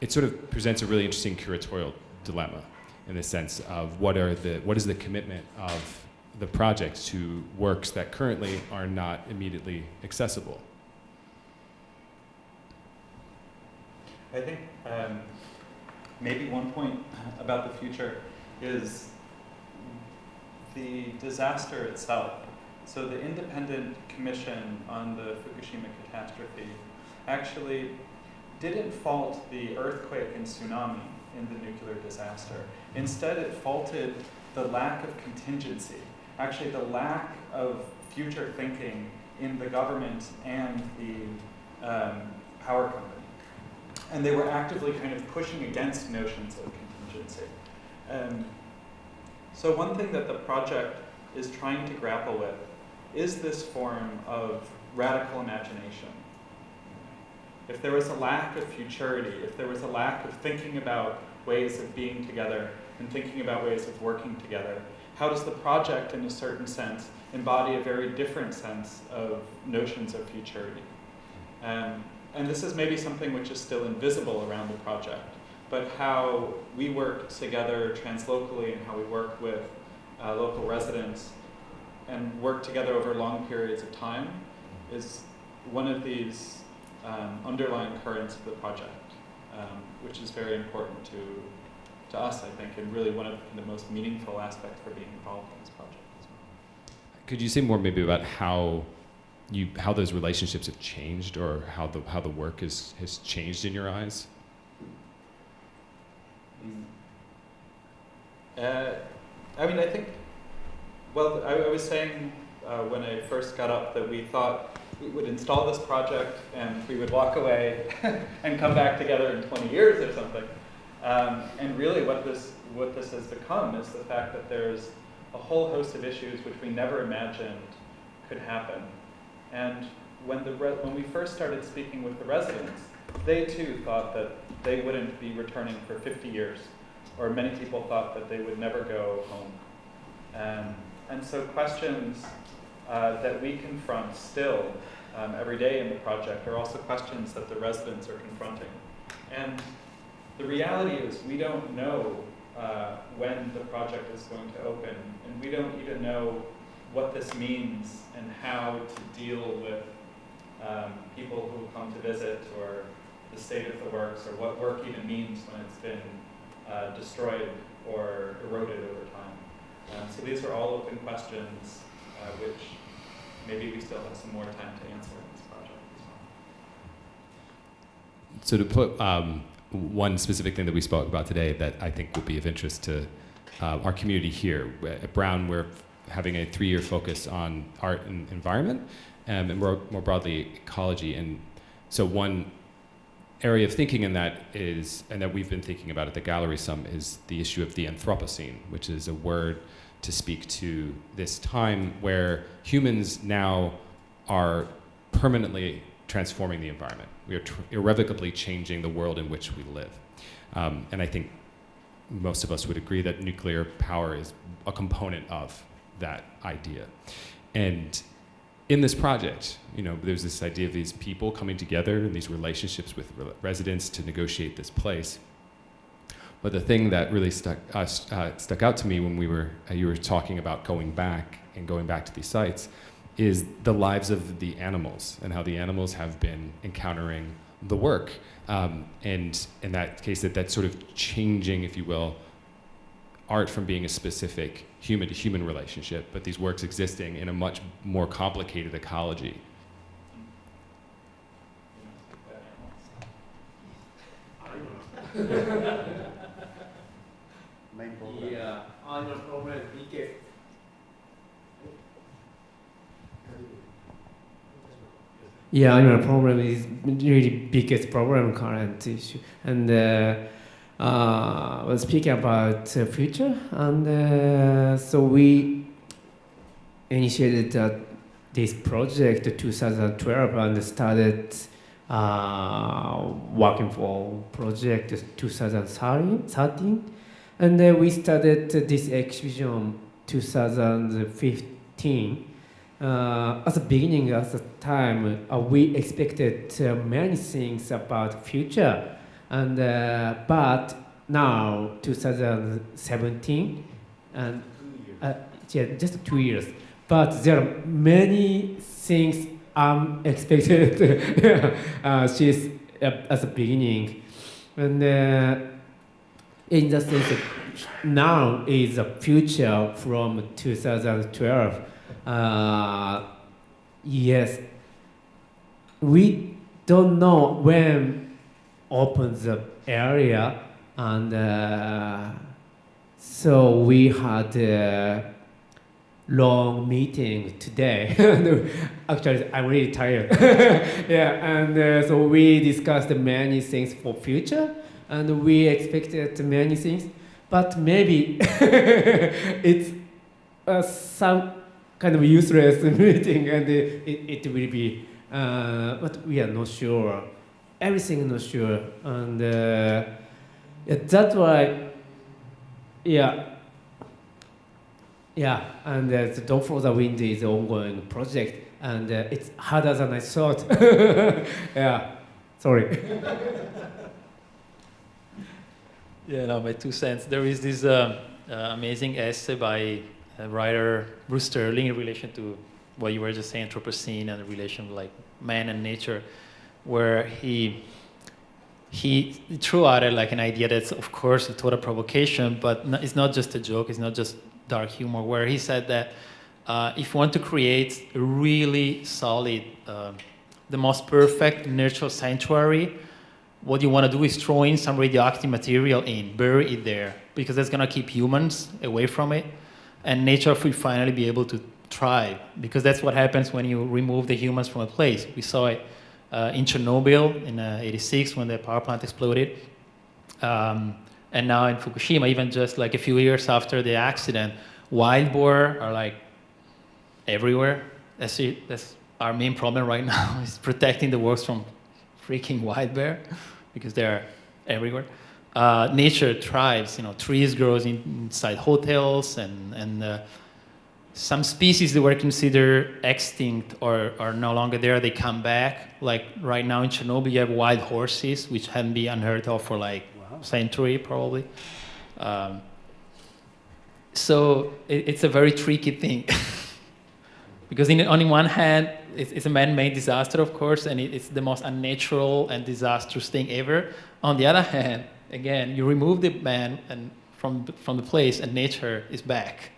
it sort of presents a really interesting curatorial dilemma in the sense of what is the commitment of the project to works that currently are not immediately accessible. I think maybe one point about the future is the disaster itself. So the independent commission on the Fukushima catastrophe actually didn't fault the earthquake and tsunami in the nuclear disaster. Instead, it faulted the lack of contingency, actually the lack of future thinking in the government and the power company. And they were actively kind of pushing against notions of contingency. So one thing that the project is trying to grapple with is this form of radical imagination. If there was a lack of futurity, if there was a lack of thinking about ways of being together and thinking about ways of working together, how does the project, in a certain sense, embody a very different sense of notions of futurity? and this is maybe something which is still invisible around the project, but how we work together translocally and how we work with local residents and work together over long periods of time is one of these underlying currents of the project, which is very important to us, I think, and really one of the most meaningful aspects for being involved in this project as well. Could you say more maybe about how those relationships have changed, or how the work has changed in your eyes? I mean, I think, well, I was saying when I first got up that we thought we would install this project and we would walk away and come back together in 20 years or something. And really what this has become is the fact that there's a whole host of issues which we never imagined could happen. And when we first started speaking with the residents, they too thought that they wouldn't be returning for 50 years, or many people thought that they would never go home. And so questions that we confront still every day in the project are also questions that the residents are confronting. And the reality is we don't know when the project is going to open, and we don't even know what this means and how to deal with people who come to visit, or the state of the works, or what work even means when it's been destroyed or eroded over time. So these are all open questions which maybe we still have some more time to answer in this project as well. So to put one specific thing that we spoke about today that I think will be of interest to our community here. At Brown, we're having a 3-year focus on art and environment, and more broadly ecology. And so one area of thinking in that is, and that we've been thinking about at the gallery some, is the issue of the Anthropocene, which is a word to speak to this time where humans now are permanently transforming the environment. We are irrevocably changing the world in which we live. And I think most of us would agree that nuclear power is a component of that idea. And in this project, there's this idea of these people coming together and these relationships with residents to negotiate this place. But the thing that really stuck out to me when you were talking about going back to these sites is the lives of the animals and how the animals have been encountering the work. And in that case, that sort of changing, if you will, art from being a specific human-to-human relationship, but these works existing in a much more complicated ecology. Main problem. Yeah, annual problem biggest. Yeah, annual problem is really biggest problem current issue, and was speaking about future, and so we initiated this project in 2012 and started working for project 2013. And then we started this exhibition 2015. At the beginning, at the time, we expected many things about future, and but now 2017, and yeah, just 2 years. But there are many things unexpected. She's at the beginning, and in the sense that now is the future from 2012. Yes, we don't know when opens the area, and so we had a long meeting today. Actually, I'm really tired. Yeah, and so we discussed many things for future, and we expected many things, but maybe it's some kind of useless meeting, and it will be, but we are not sure. Everything is not sure, and yeah, that's why, yeah, and the Don't Follow the Wind is an ongoing project, and it's harder than I thought. Yeah, Sorry. Yeah, no, my 2 cents. There is this amazing essay by writer Bruce Sterling in relation to what you were just saying, Anthropocene, and the relation of like man and nature, where he threw out like an idea that's of course a total provocation, but it's not just a joke. It's not just dark humor. Where he said that if you want to create a really solid, the most perfect natural sanctuary, what you want to do is throw in some radioactive material in, bury it there, because that's going to keep humans away from it, and nature will finally be able to thrive, because that's what happens when you remove the humans from a place. We saw it in Chernobyl in '86 when the power plant exploded, and now in Fukushima, even just like a few years after the accident, wild boar are like everywhere. That's our main problem right now, is protecting the works from freaking wild bear, because they're everywhere. Nature thrives, trees grow inside hotels, and some species that were considered extinct or are no longer there, they come back. Like right now in Chernobyl, you have wild horses, which hadn't been unheard of for like a century probably. So it's a very tricky thing. Because on one hand, it's a man-made disaster, of course, and it's the most unnatural and disastrous thing ever. On the other hand, again, you remove the man and from the place, and nature is back.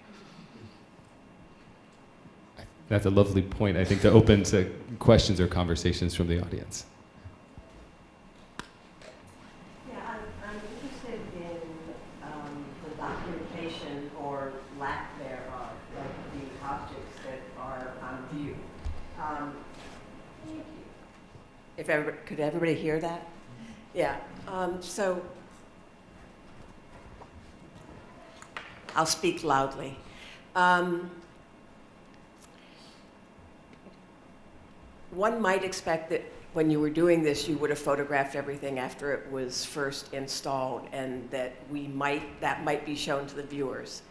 That's a lovely point, I think, to open to questions or conversations from the audience. Yeah, I'm interested in the documentation or lack thereof of the objects that are on view. Could everybody hear that? Yeah. So I'll speak loudly. One might expect that when you were doing this, you would have photographed everything after it was first installed, and that that might be shown to the viewers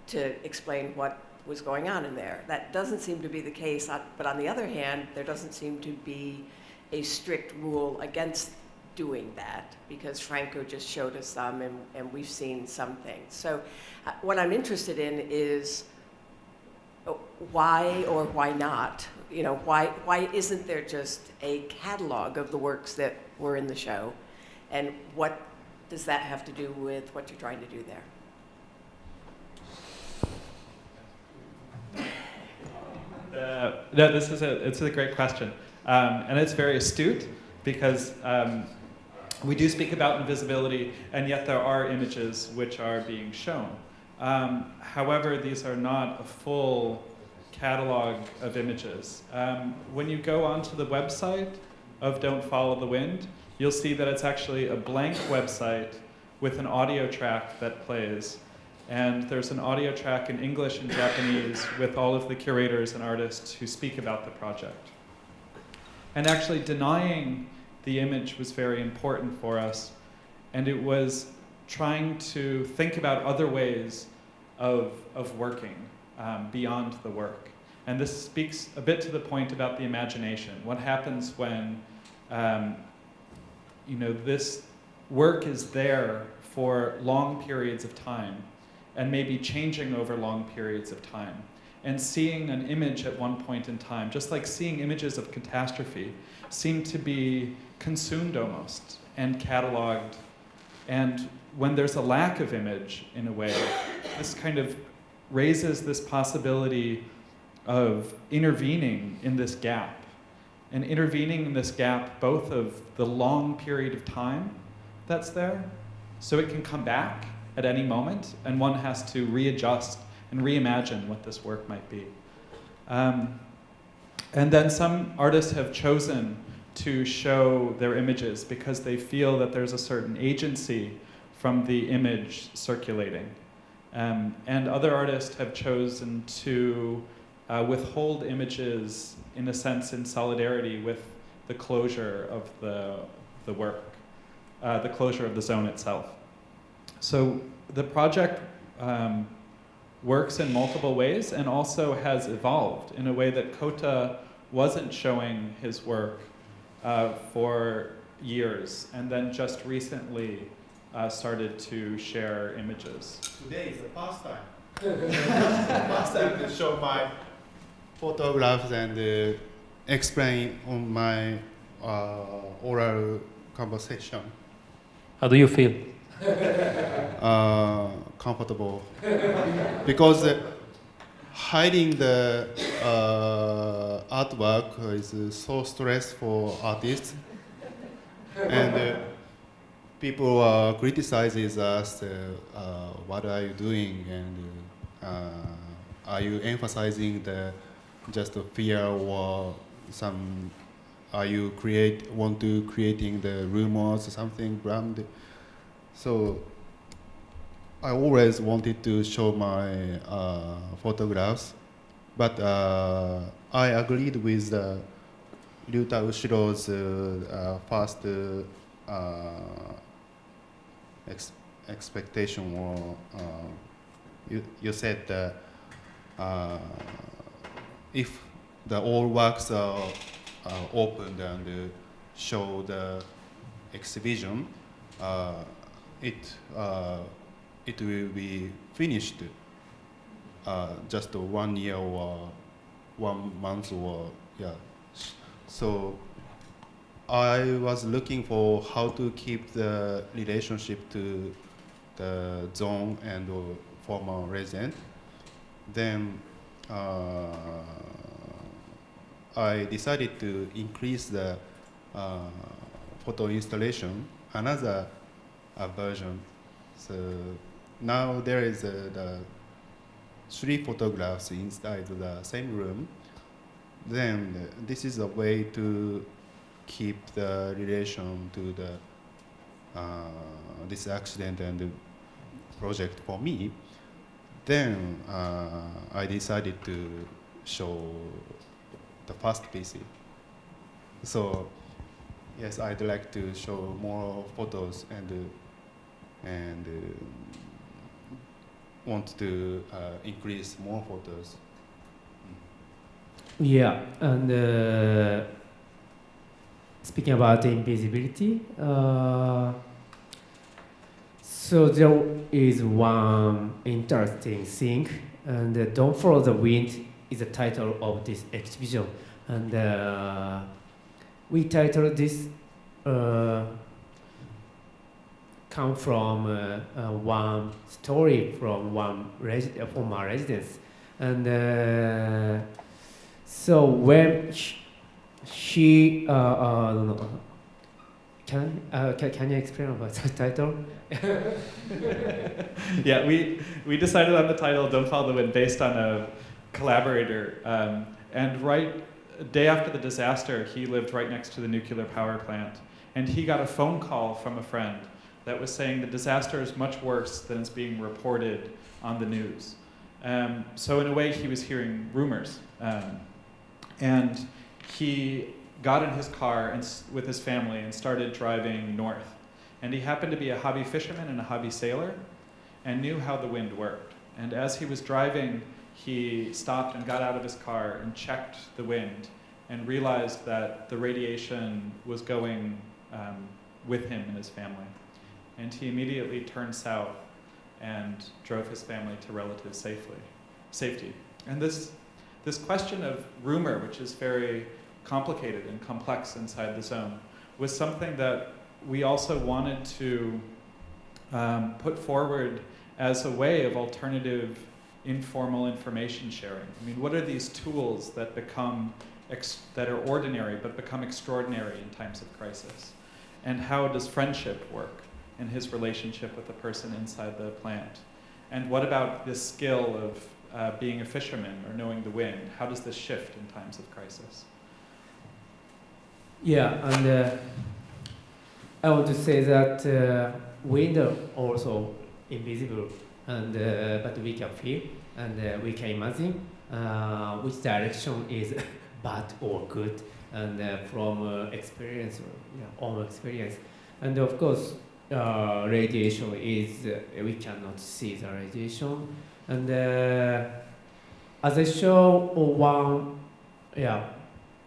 to explain what was going on in there. That doesn't seem to be the case, but on the other hand, there doesn't seem to be a strict rule against doing that, because Franco just showed us some, and we've seen some things. So what I'm interested in is why or why not? Why isn't there just a catalog of the works that were in the show? And what does that have to do with what you're trying to do there? No, it's a great question. And it's very astute, because we do speak about invisibility, and yet there are images which are being shown. However, these are not a full catalog of images. When you go onto the website of Don't Follow the Wind, you'll see that it's actually a blank website with an audio track that plays. And there's an audio track in English and Japanese with all of the curators and artists who speak about the project. And actually denying the image was very important for us, and it was trying to think about other ways of working beyond the work. And this speaks a bit to the point about the imagination. What happens when this work is there for long periods of time, and maybe changing over long periods of time. And seeing an image at one point in time, just like seeing images of catastrophe, seem to be consumed almost and cataloged. And when there's a lack of image, in a way, this kind of raises this possibility of intervening in this gap. And intervening in this gap, both of the long period of time that's there, so it can come back at any moment, and one has to readjust and reimagine what this work might be. And then some artists have chosen to show their images because they feel that there's a certain agency from the image circulating. And other artists have chosen to withhold images, in a sense, in solidarity with the closure of the work, the closure of the zone itself. So the project works in multiple ways, and also has evolved in a way that Kota wasn't showing his work for years, and then just recently started to share images. Today is the first time. First time to show my photographs and explain on my oral conversation. How do you feel? Comfortable because hiding the artwork is so stressful for artists, and people criticizes us. What are you doing? And are you emphasizing the just a fear or some? Are you want to creating the rumors or something brand? So I always wanted to show my photographs, but I agreed with Ryuta Ushiro's first expectation. Or you said if the all works are opened and show the exhibition, it will be finished just 1 year or 1 month or yeah. So I was looking for how to keep the relationship to the zone and former resident. Then I decided to increase the photo installation, another version. So now there is the 3 photographs inside the same room. Then this is a way to keep the relation to the this accident and the project for me. Then I decided to show the first PC. So yes, I'd like to show more photos and want to increase more photos. Yeah, and speaking about invisibility, so there is one interesting thing, and "Don't Follow the Wind" is the title of this exhibition, and we titled this come from one story from one former residence, and so when she can you explain about the title? Yeah, we decided on the title "Don't Follow the Wind" based on a collaborator, and right a day after the disaster, he lived right next to the nuclear power plant, and he got a phone call from a friend that was saying the disaster is much worse than is being reported on the news. So in a way, he was hearing rumors, and he got in his car with his family and started driving north. And he happened to be a hobby fisherman and a hobby sailor and knew how the wind worked. And as he was driving, he stopped and got out of his car and checked the wind and realized that the radiation was going with him and his family. And he immediately turned south and drove his family to relative safety. And this question of rumor, which is very complicated and complex inside the zone, was something that we also wanted to put forward as a way of alternative informal information sharing. I mean, what are these tools that that are ordinary but become extraordinary in times of crisis? And how does friendship work in his relationship with the person inside the plant? And what about this skill of being a fisherman or knowing the wind? How does this shift in times of crisis? Yeah, and I want to say that wind are also invisible, and but we can feel and we can imagine which direction is bad or good, and from experience, own experience, and of course radiation is we cannot see the radiation, and as I show one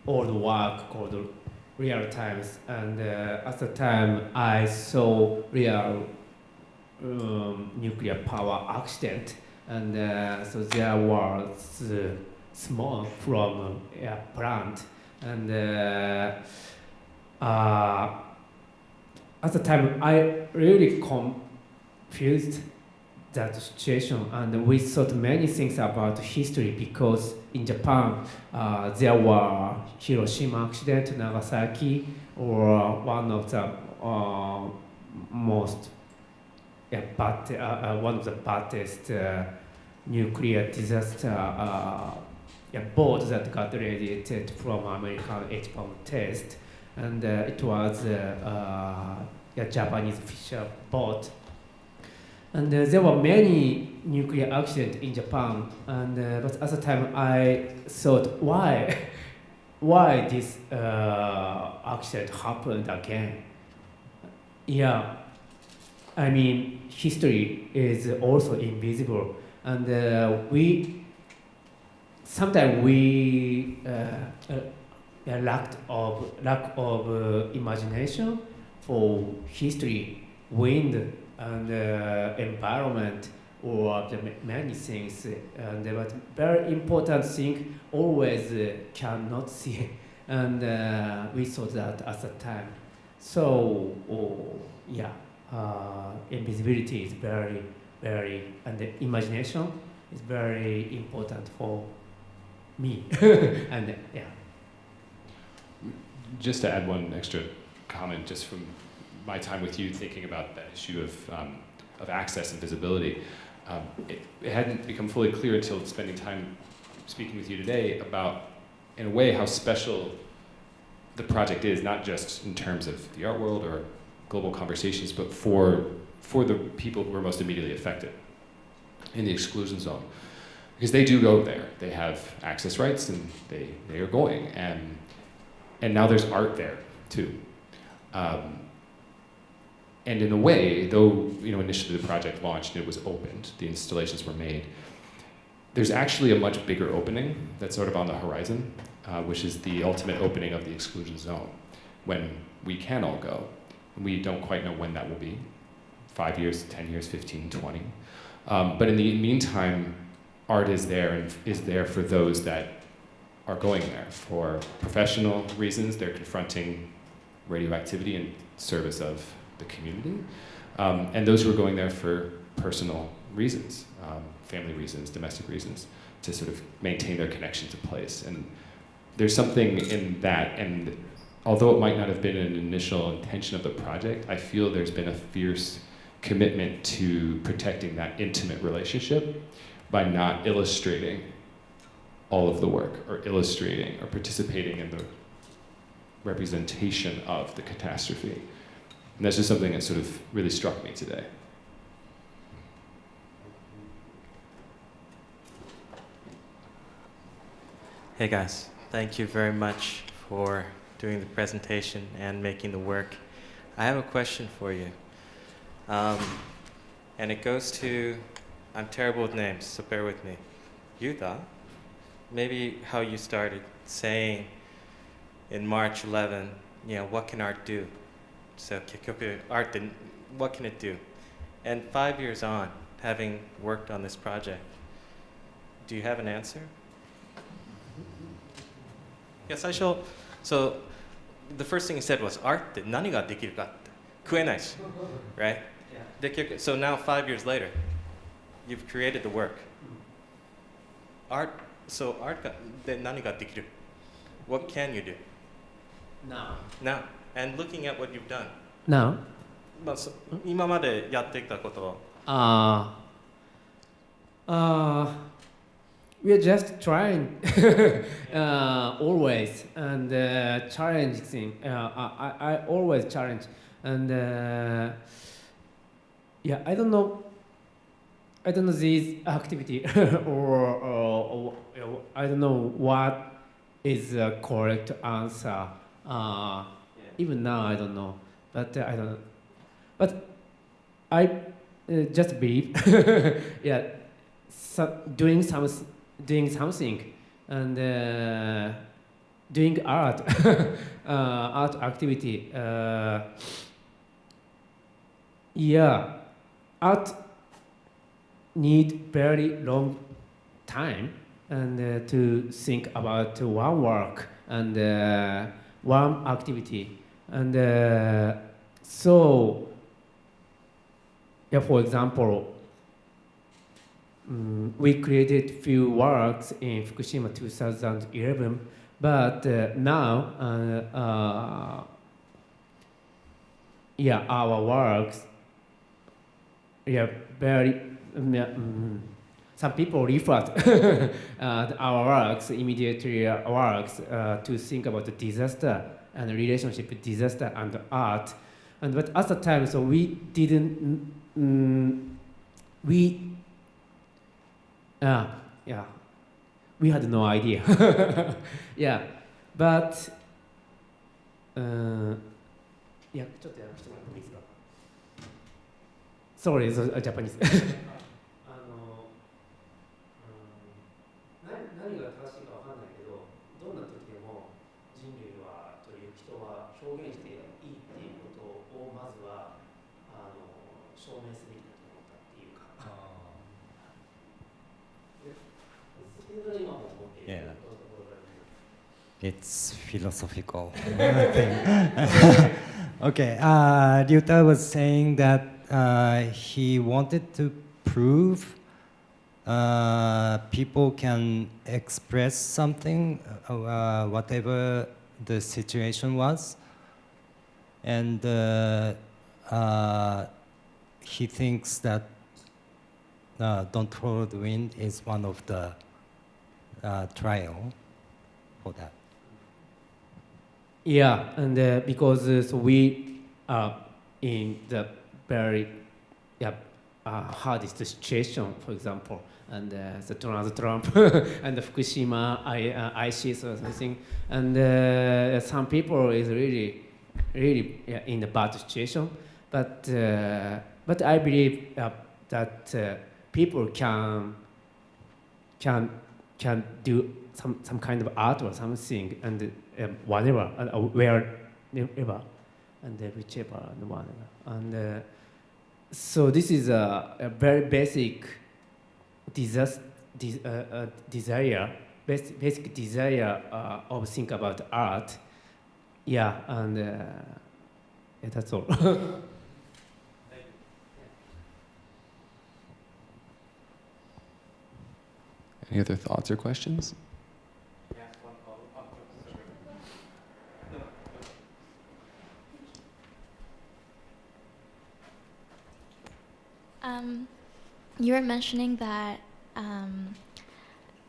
old work called real times. And at the time, I saw real nuclear power accident, and so there was smoke from a plant, and at the time I really confused that situation, and we thought many things about history, because in Japan there were Hiroshima accident, Nagasaki, or one of the most one of the baddest nuclear disaster boat that got radiated from American H-bomb test, and it was a Japanese fisher boat. And there were many nuclear accidents in Japan, and but at the time I thought, why this accident happened again? Yeah, I mean, history is also invisible, and sometimes we lack of imagination for history, wind, and environment, or the many things. And but very important thing always cannot see, and we saw that at the time. So yeah, invisibility is very, and the imagination is very important for me. And yeah. Just to add one extra comment, just from my time with you, thinking about that issue of access and visibility, it hadn't become fully clear until spending time speaking with you today about, in a way, how special the project is, not just in terms of the art world or global conversations, but for the people who are most immediately affected in the exclusion zone. Because they do go there. They have access rights, and they are going. And now there's art there, too. And in a way, though initially the project launched and it was opened, the installations were made, there's actually a much bigger opening that's sort of on the horizon, which is the ultimate opening of the exclusion zone, when we can all go. We don't quite know when that will be, 5 years, 10 years, 15, 20. But in the meantime, art is there, and is there for those that are going there. For professional reasons, they're confronting radioactivity in service of the community. And those who are going there for personal reasons, family reasons, domestic reasons, to sort of maintain their connection to place. And there's something in that, and although it might not have been an initial intention of the project, I feel there's been a fierce commitment to protecting that intimate relationship by not illustrating all of the work, or illustrating or participating in the representation of the catastrophe. And that's just something that sort of really struck me today. Hey guys, thank you very much for doing the presentation and making the work. I have a question for you. And it goes to, I'm terrible with names, so bear with me. Yuta, maybe how you started saying in March 11, what can art do? So art, what can it do? And 5 years on, having worked on this project, do you have an answer? Yes, so the first thing he said was, art って何ができるかって食えないし right? Yeah. So now 5 years later, you've created the work. Art で何ができる? What can you do? Now. And looking at what you've done. Now? 今までやってきたことを we are just trying always, and challenging. I always challenge, and I don't know this activity or I don't know what is the correct answer. Even now I don't know, but I don't know. But I just believe, doing something, and doing art, art activity. Yeah, art need very long time and to think about one work and one activity. And so, yeah, for example, we created few works in Fukushima 2011, but now, yeah, our works, yeah, very. Some people refer to our works, immediately works, to think about the disaster and the relationship with disaster and art. And but at the time, so we didn't, yeah, we had no idea. Yeah, but, yeah, ちょっとやらせてもらってもいいですか? Sorry, it's Japanese. 何が正しいかわかんないけど、どんな時でも人類はという人は表現していいっていうことをまずは証明すべきだと思ったっていうか。それが今も思っているところがある。It's philosophical thing. Okay, Ryuta was saying that he wanted to prove people can express something, whatever the situation was, and he thinks that Don't Follow the Wind is one of the trial for that. Yeah, and because so we are in the very hardest situation, for example, and the Donald Trump and the Fukushima ISIS or something, and some people is really in a bad situation, but I believe that people can do some kind of art or something and whatever, wherever, and whichever and whatever. And so this is a very basic desire, basic desire of think about art. Yeah, and yeah, that's all. Any other thoughts or questions? You were mentioning that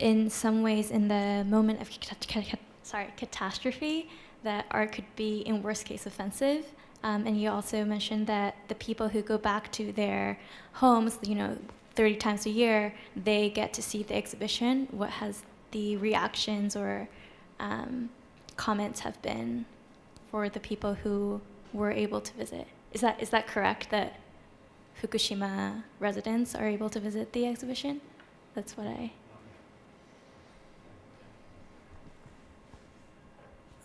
in some ways, in the moment of catastrophe, that art could be, in worst case, offensive. And you also mentioned that the people who go back to their homes, 30 times a year, they get to see the exhibition. What has the reactions or comments have been for the people who were able to visit? Is that correct, that Fukushima residents are able to visit the exhibition? That's what I...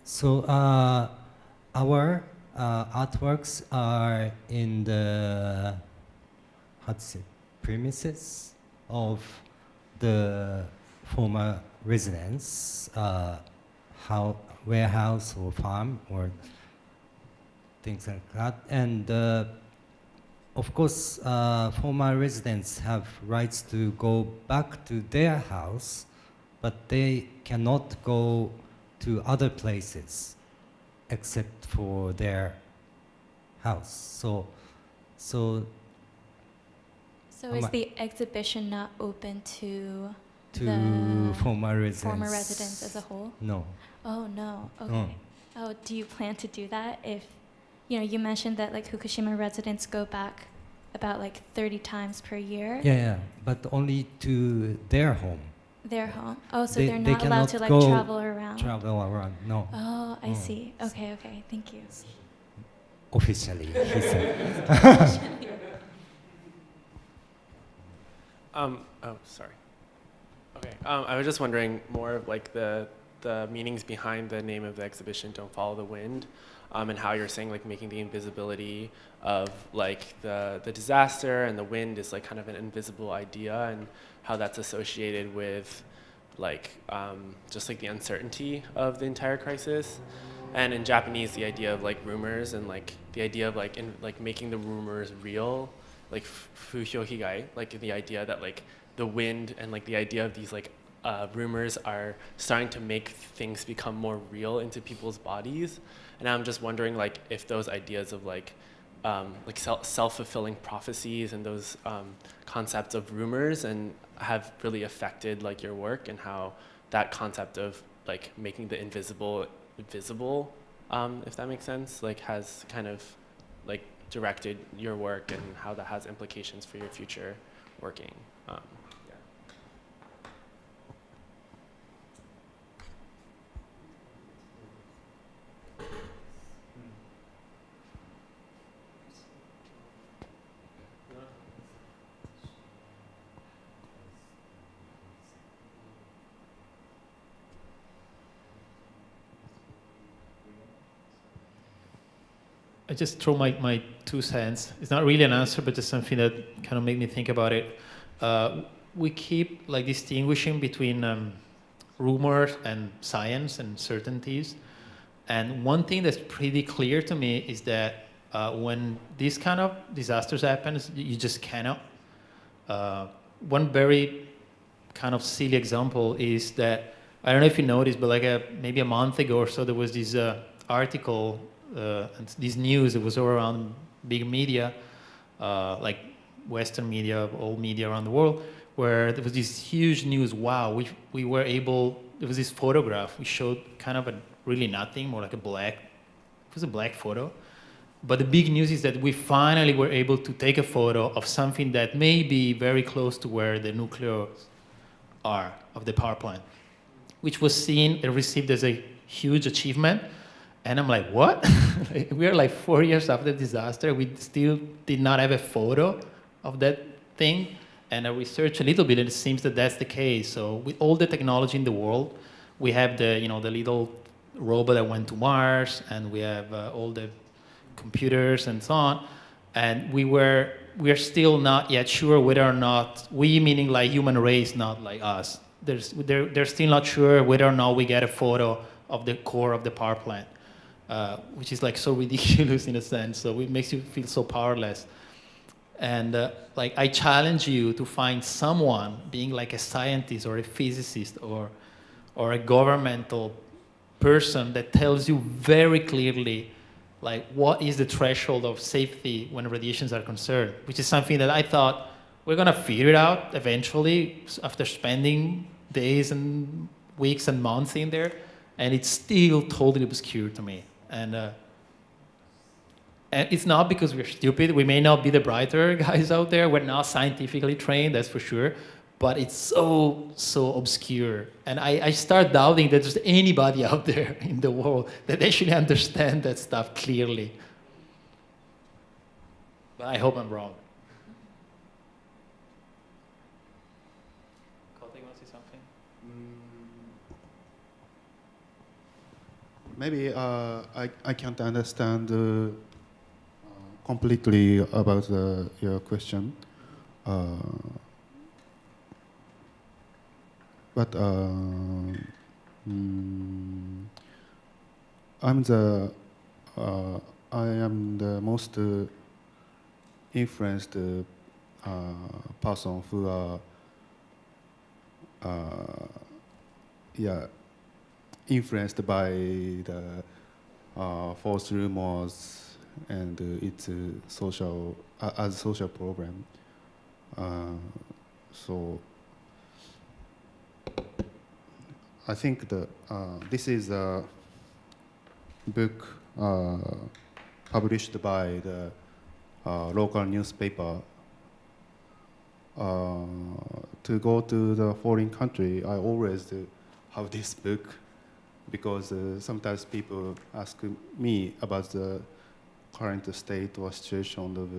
So our artworks are in the premises of the former residence, warehouse or farm or things like that. And of course, former residents have rights to go back to their house, but they cannot go to other places except for their house. So is the exhibition not open to the former residents as a whole? No. Oh, no. Okay. Oh, do you plan to do that? If, you mentioned that like Fukushima residents go back about like 30 times per year. Yeah, but only to their home. Their home. Oh, so They- they're they not allowed to cannot like go travel around. Travel around, no. Oh, I see. Okay, thank you. Officially, he said. Oh, sorry. Okay. I was just wondering more of like the the meanings behind the name of the exhibition, Don't Follow the Wind, and how you're saying like making the invisibility of like the disaster and the wind is like kind of an invisible idea, and how that's associated with like just like the uncertainty of the entire crisis. And in Japanese, the idea of like rumors and like the idea of like making the rumors real, like fuhyo higai, like the idea that like the wind and like the idea of these like rumors are starting to make things become more real into people's bodies. And I'm just wondering like if those ideas of like self-fulfilling prophecies and those concepts of rumors and have really affected like your work, and how that concept of like making the invisible visible, if that makes sense, like has kind of like directed your work, and how that has implications for your future working. I just throw my 2 cents. It's not really an answer, but just something that kind of made me think about it. We keep like distinguishing between rumors and science and certainties. And one thing that's pretty clear to me is that when these kind of disasters happen, you just cannot. One very kind of silly example is that, I don't know if you noticed, but like maybe a month ago or so, there was this article and this news that was all around big media, like Western media, all media around the world, where there was this huge news. Wow, we were able, there was this photograph. We showed kind of a really nothing, more like it was a black photo. But the big news is that we finally were able to take a photo of something that may be very close to where the nuclear are of the power plant, which was seen and received as a huge achievement. And I'm like, what? We are like 4 years after the disaster. We still did not have a photo of that thing. And I researched a little bit, and it seems that that's the case. So with all the technology in the world, we have the little robot that went to Mars, and we have all the computers and so on. And we are still not yet sure whether or not, we meaning like human race, not like us. They're still not sure whether or not we get a photo of the core of the power plant. Which is like so ridiculous in a sense, so it makes you feel so powerless. And like I challenge you to find someone, being like a scientist or a physicist or a governmental person, that tells you very clearly like what is the threshold of safety when radiations are concerned, which is something that I thought we're gonna figure it out eventually after spending days and weeks and months in there, and it's still totally obscure to me. And it's not because we're stupid. We may not be the brighter guys out there. We're not scientifically trained, that's for sure. But it's so obscure. And I start doubting that there's anybody out there in the world that actually understand that stuff clearly. But I hope I'm wrong. Kote, you want to say something? Maybe I can't understand completely about your question. But I am the most influenced person who influenced by the false rumors and its social as a social problem. So I think this is a book published by the local newspaper. To go to the foreign country, I always have this book, because sometimes people ask me about the current state or situation of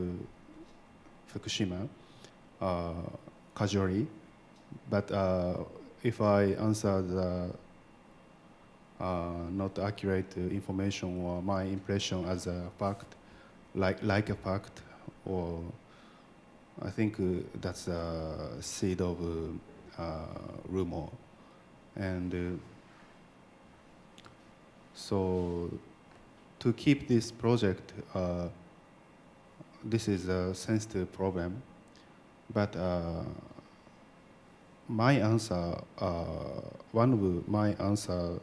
Fukushima casually. But if I answer not accurate information or my impression as a fact, like a fact, or I think that's a seed of rumor. And so to keep this project, this is a sensitive problem, but my answer, one of my answer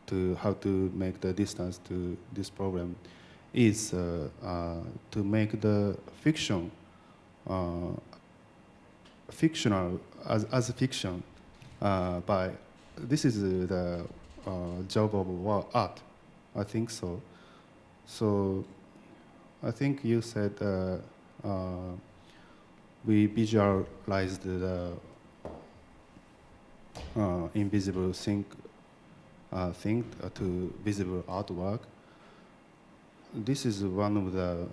to how to make the distance to this problem is to make the fiction fictional as a fiction by this is the job of art, I think so. So I think you said we visualized the invisible thing to visible artwork. This is one of the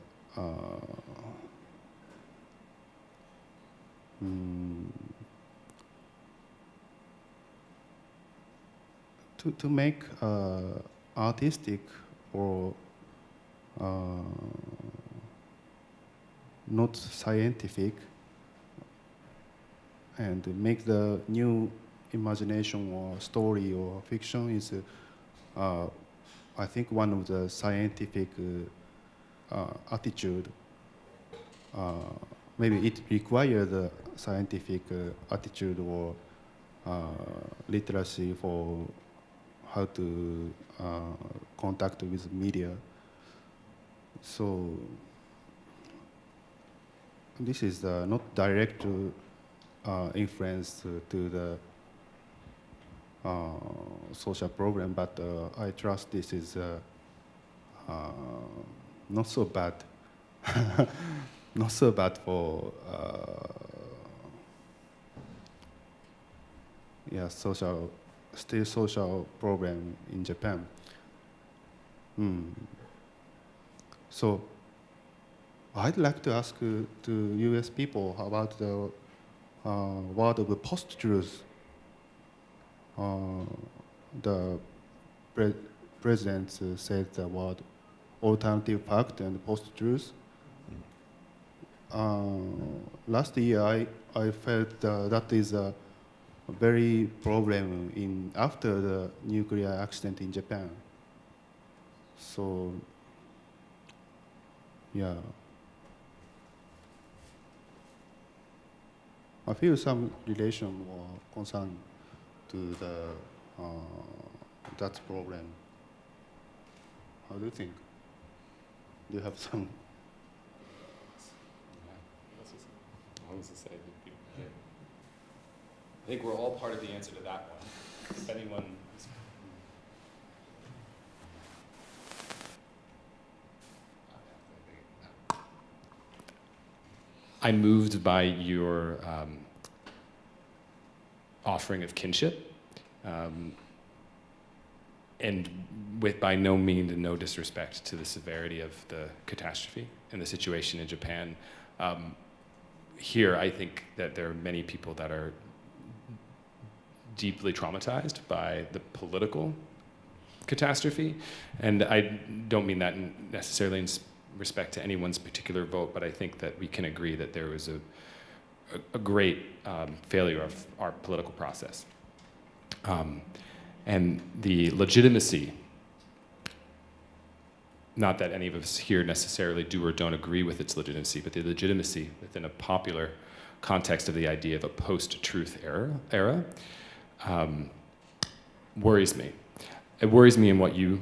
to make artistic or not scientific and make the new imagination or story or fiction is, I think, one of the scientific attitude. Maybe it requires the scientific attitude or literacy for how to contact with media. So this is not direct influence to the social problem, but I trust this is not so bad, not so bad for still social problem in Japan. So I'd like to ask to U.S. people about the word of post-truth. The president said the word alternative fact and post-truth. Last year, I felt that is a very problem after the nuclear accident in Japan. So, yeah. I feel some relation or concern to that problem. How do you think? Do you have some? I think we're all part of the answer to that one. If anyone is... I'm moved by your offering of kinship, and with by no means and no disrespect to the severity of the catastrophe and the situation in Japan. Here, I think that there are many people that are deeply traumatized by the political catastrophe, and I don't mean that necessarily in respect to anyone's particular vote, but I think that we can agree that there was a great failure of our political process. And the legitimacy, not that any of us here necessarily do or don't agree with its legitimacy, but the legitimacy within a popular context of the idea of a post-truth era worries me. It worries me in what you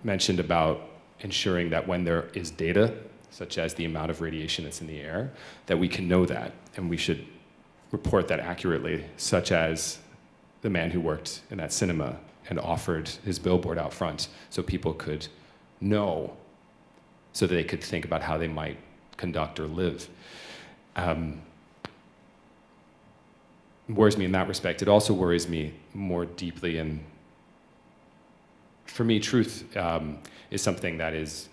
mentioned about ensuring that when there is data, such as the amount of radiation that's in the air, that we can know that, and we should report that accurately, such as the man who worked in that cinema and offered his billboard out front so people could know, so that they could think about how they might conduct or live. Worries me in that respect. It also worries me more deeply, and for me, truth is something that is,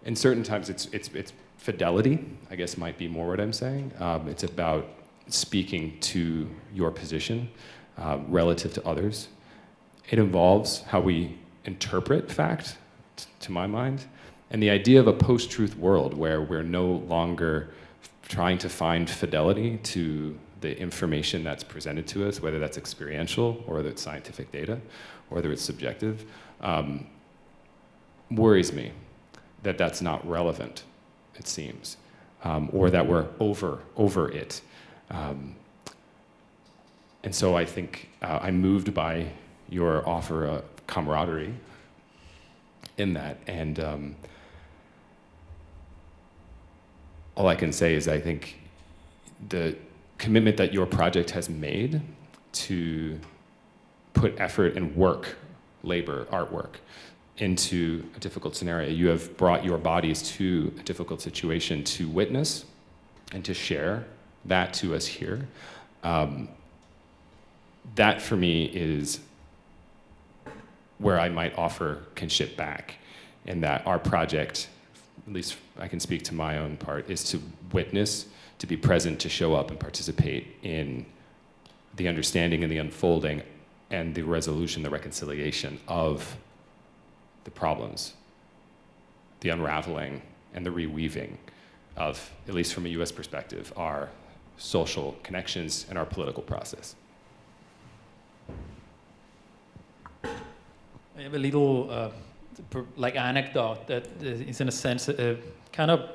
in certain times, it's fidelity, I guess might be more what I'm saying. It's about speaking to your position relative to others. It involves how we interpret fact, to my mind, and the idea of a post-truth world where we're no longer trying to find fidelity to the information that's presented to us, whether that's experiential or whether it's scientific data or whether it's subjective, worries me that that's not relevant, it seems, or that we're over it. And so I think I'm moved by your offer of camaraderie in that. And all I can say is I think the commitment that your project has made to put effort and work, labor, artwork, into a difficult scenario. You have brought your bodies to a difficult situation to witness and to share that to us here. That for me is where I might offer kinship back, in that our project, at least I can speak to my own part, is to witness, to be present, to show up and participate in the understanding and the unfolding and the resolution, the reconciliation of the problems, the unraveling and the reweaving of, at least from a US perspective, our social connections and our political process. I have a little like anecdote that is in a sense a kind of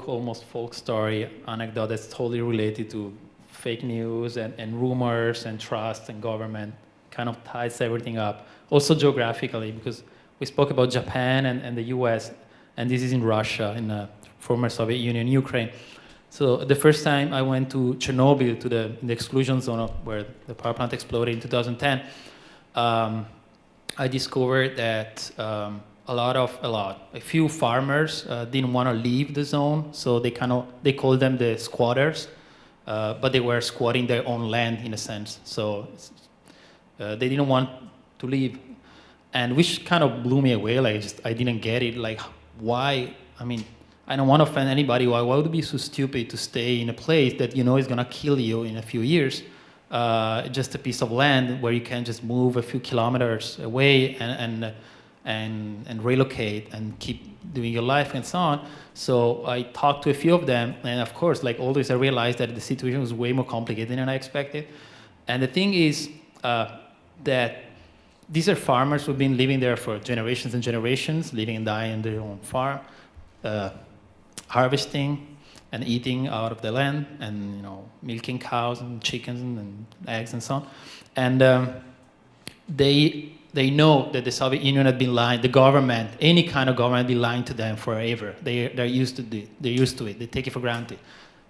almost folk story anecdote that's totally related to fake news and rumors and trust and government, kind of ties everything up. Also geographically, because we spoke about Japan and the US, and this is in Russia, in the former Soviet Union, Ukraine. So the first time I went to Chernobyl, to the exclusion zone where the power plant exploded in 2010, I discovered that a few farmers didn't want to leave the zone, so they called them the squatters, but they were squatting their own land in a sense. So they didn't want to leave, and which kind of blew me away. Like I didn't get it. Like why? I mean, I don't want to offend anybody. Why would you be so stupid to stay in a place that you know is gonna kill you in a few years? Just a piece of land where you can just move a few kilometers away and relocate and keep doing your life and so on. So I talked to a few of them, and of course, like always, I realized that the situation was way more complicated than I expected. And the thing is that these are farmers who've been living there for generations and generations, living and dying on their own farm, harvesting and eating out of the land, and milking cows and chickens and eggs and so on. And they know that the Soviet Union had been lying, the government, any kind of government, had been lying to them forever. They're used to it. They're used to it. They take it for granted.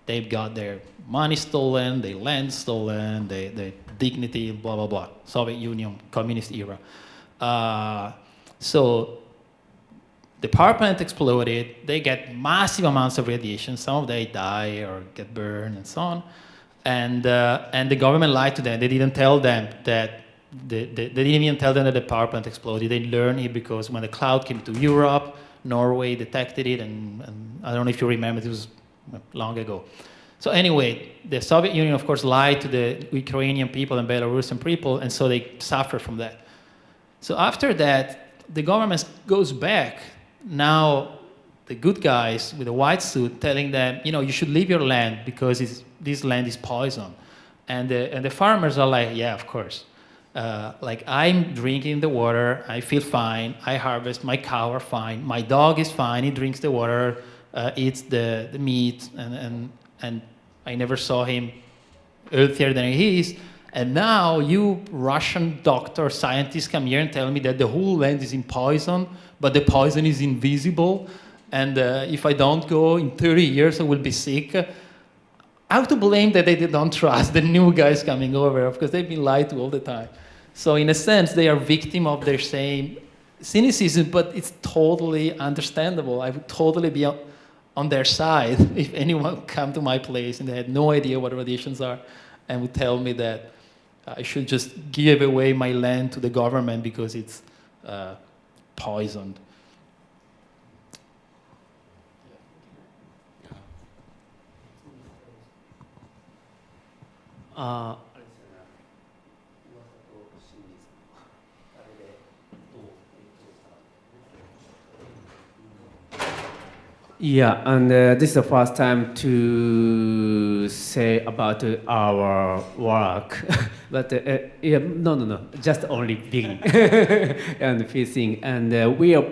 They've got their money stolen, their land stolen, their dignity, blah, blah, blah. Soviet Union, communist era. So the power plant exploded. They get massive amounts of radiation. Some of them die or get burned and so on. And the government lied to them. They didn't tell them that they didn't even tell them that the power plant exploded. They learned it because when the cloud came to Europe, Norway detected it, and I don't know if you remember, it was long ago. So anyway, the Soviet Union, of course, lied to the Ukrainian people and Belarusian people, and so they suffered from that. So after that, the government goes back. Now, the good guys with the white suit telling them, you should leave your land because this land is poison. And the farmers are like, yeah, of course. Like, I'm drinking the water, I feel fine, I harvest, my cow are fine, my dog is fine, he drinks the water, eats the meat, and I never saw him healthier than he is. And now you Russian doctor, scientists come here and tell me that the whole land is in poison, but the poison is invisible, and if I don't go, in 30 years I will be sick. I have to blame that they don't trust the new guys coming over, because they've been lied to all the time. So in a sense, they are victim of their same cynicism, but it's totally understandable. I would totally be on their side if anyone come to my place and they had no idea what radiations are and would tell me that I should just give away my land to the government because it's poisoned. Yeah, and this is the first time to say about our work, but yeah, no, just only beginning and facing, and we are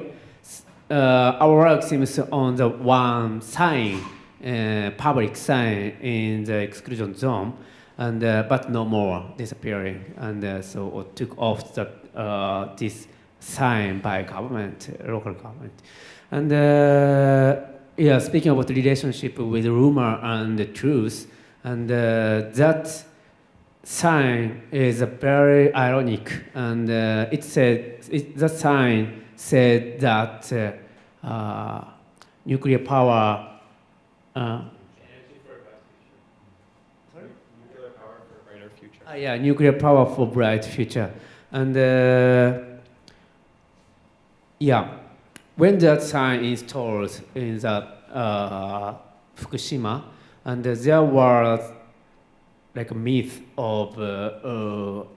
our work seems on the one sign, public sign in the exclusion zone, and but no more disappearing, and so took off the this sign by government, local government, and. Yeah, speaking about the relationship with rumor and the truth, and that sign is very ironic, and it said that sign said that nuclear power. Nuclear power for a brighter future. Yeah, nuclear power for bright future, and yeah. When that sign installed in the Fukushima, and there was like a myth of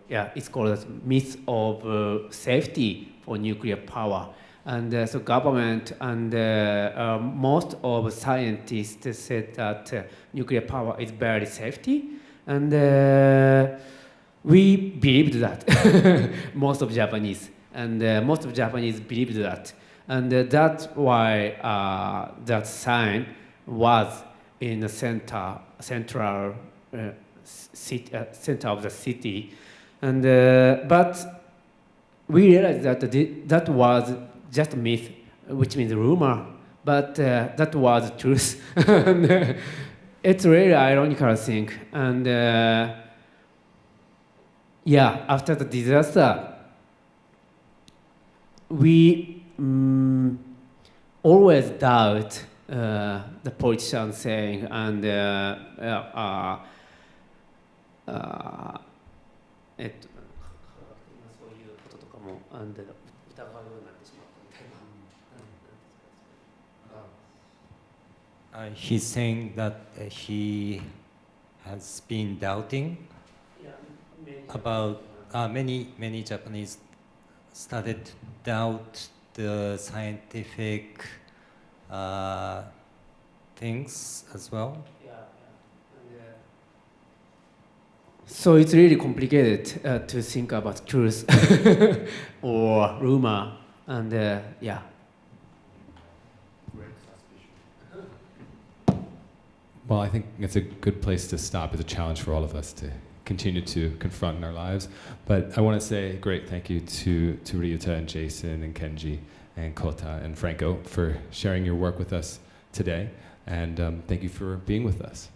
it's called as myth of safety for nuclear power, and so government and most of scientists said that nuclear power is very safety, and we believed that most of Japanese believed that. And that's why that sign was in the central center of the city, and but we realized that that was just a myth, which means rumor, but that was truth. And, it's really ironical thing, and yeah, after the disaster, we. Always doubt the politician saying and he's saying that he has been doubting about many Japanese started to doubt the scientific things as well. So it's really complicated to think about truth or rumor, and yeah. Well, I think it's a good place to stop. It's a challenge for all of us to continue to confront in our lives. But I want to say great thank you to Ryuta and Jason and Kenji and Kota and Franco for sharing your work with us today. And thank you for being with us.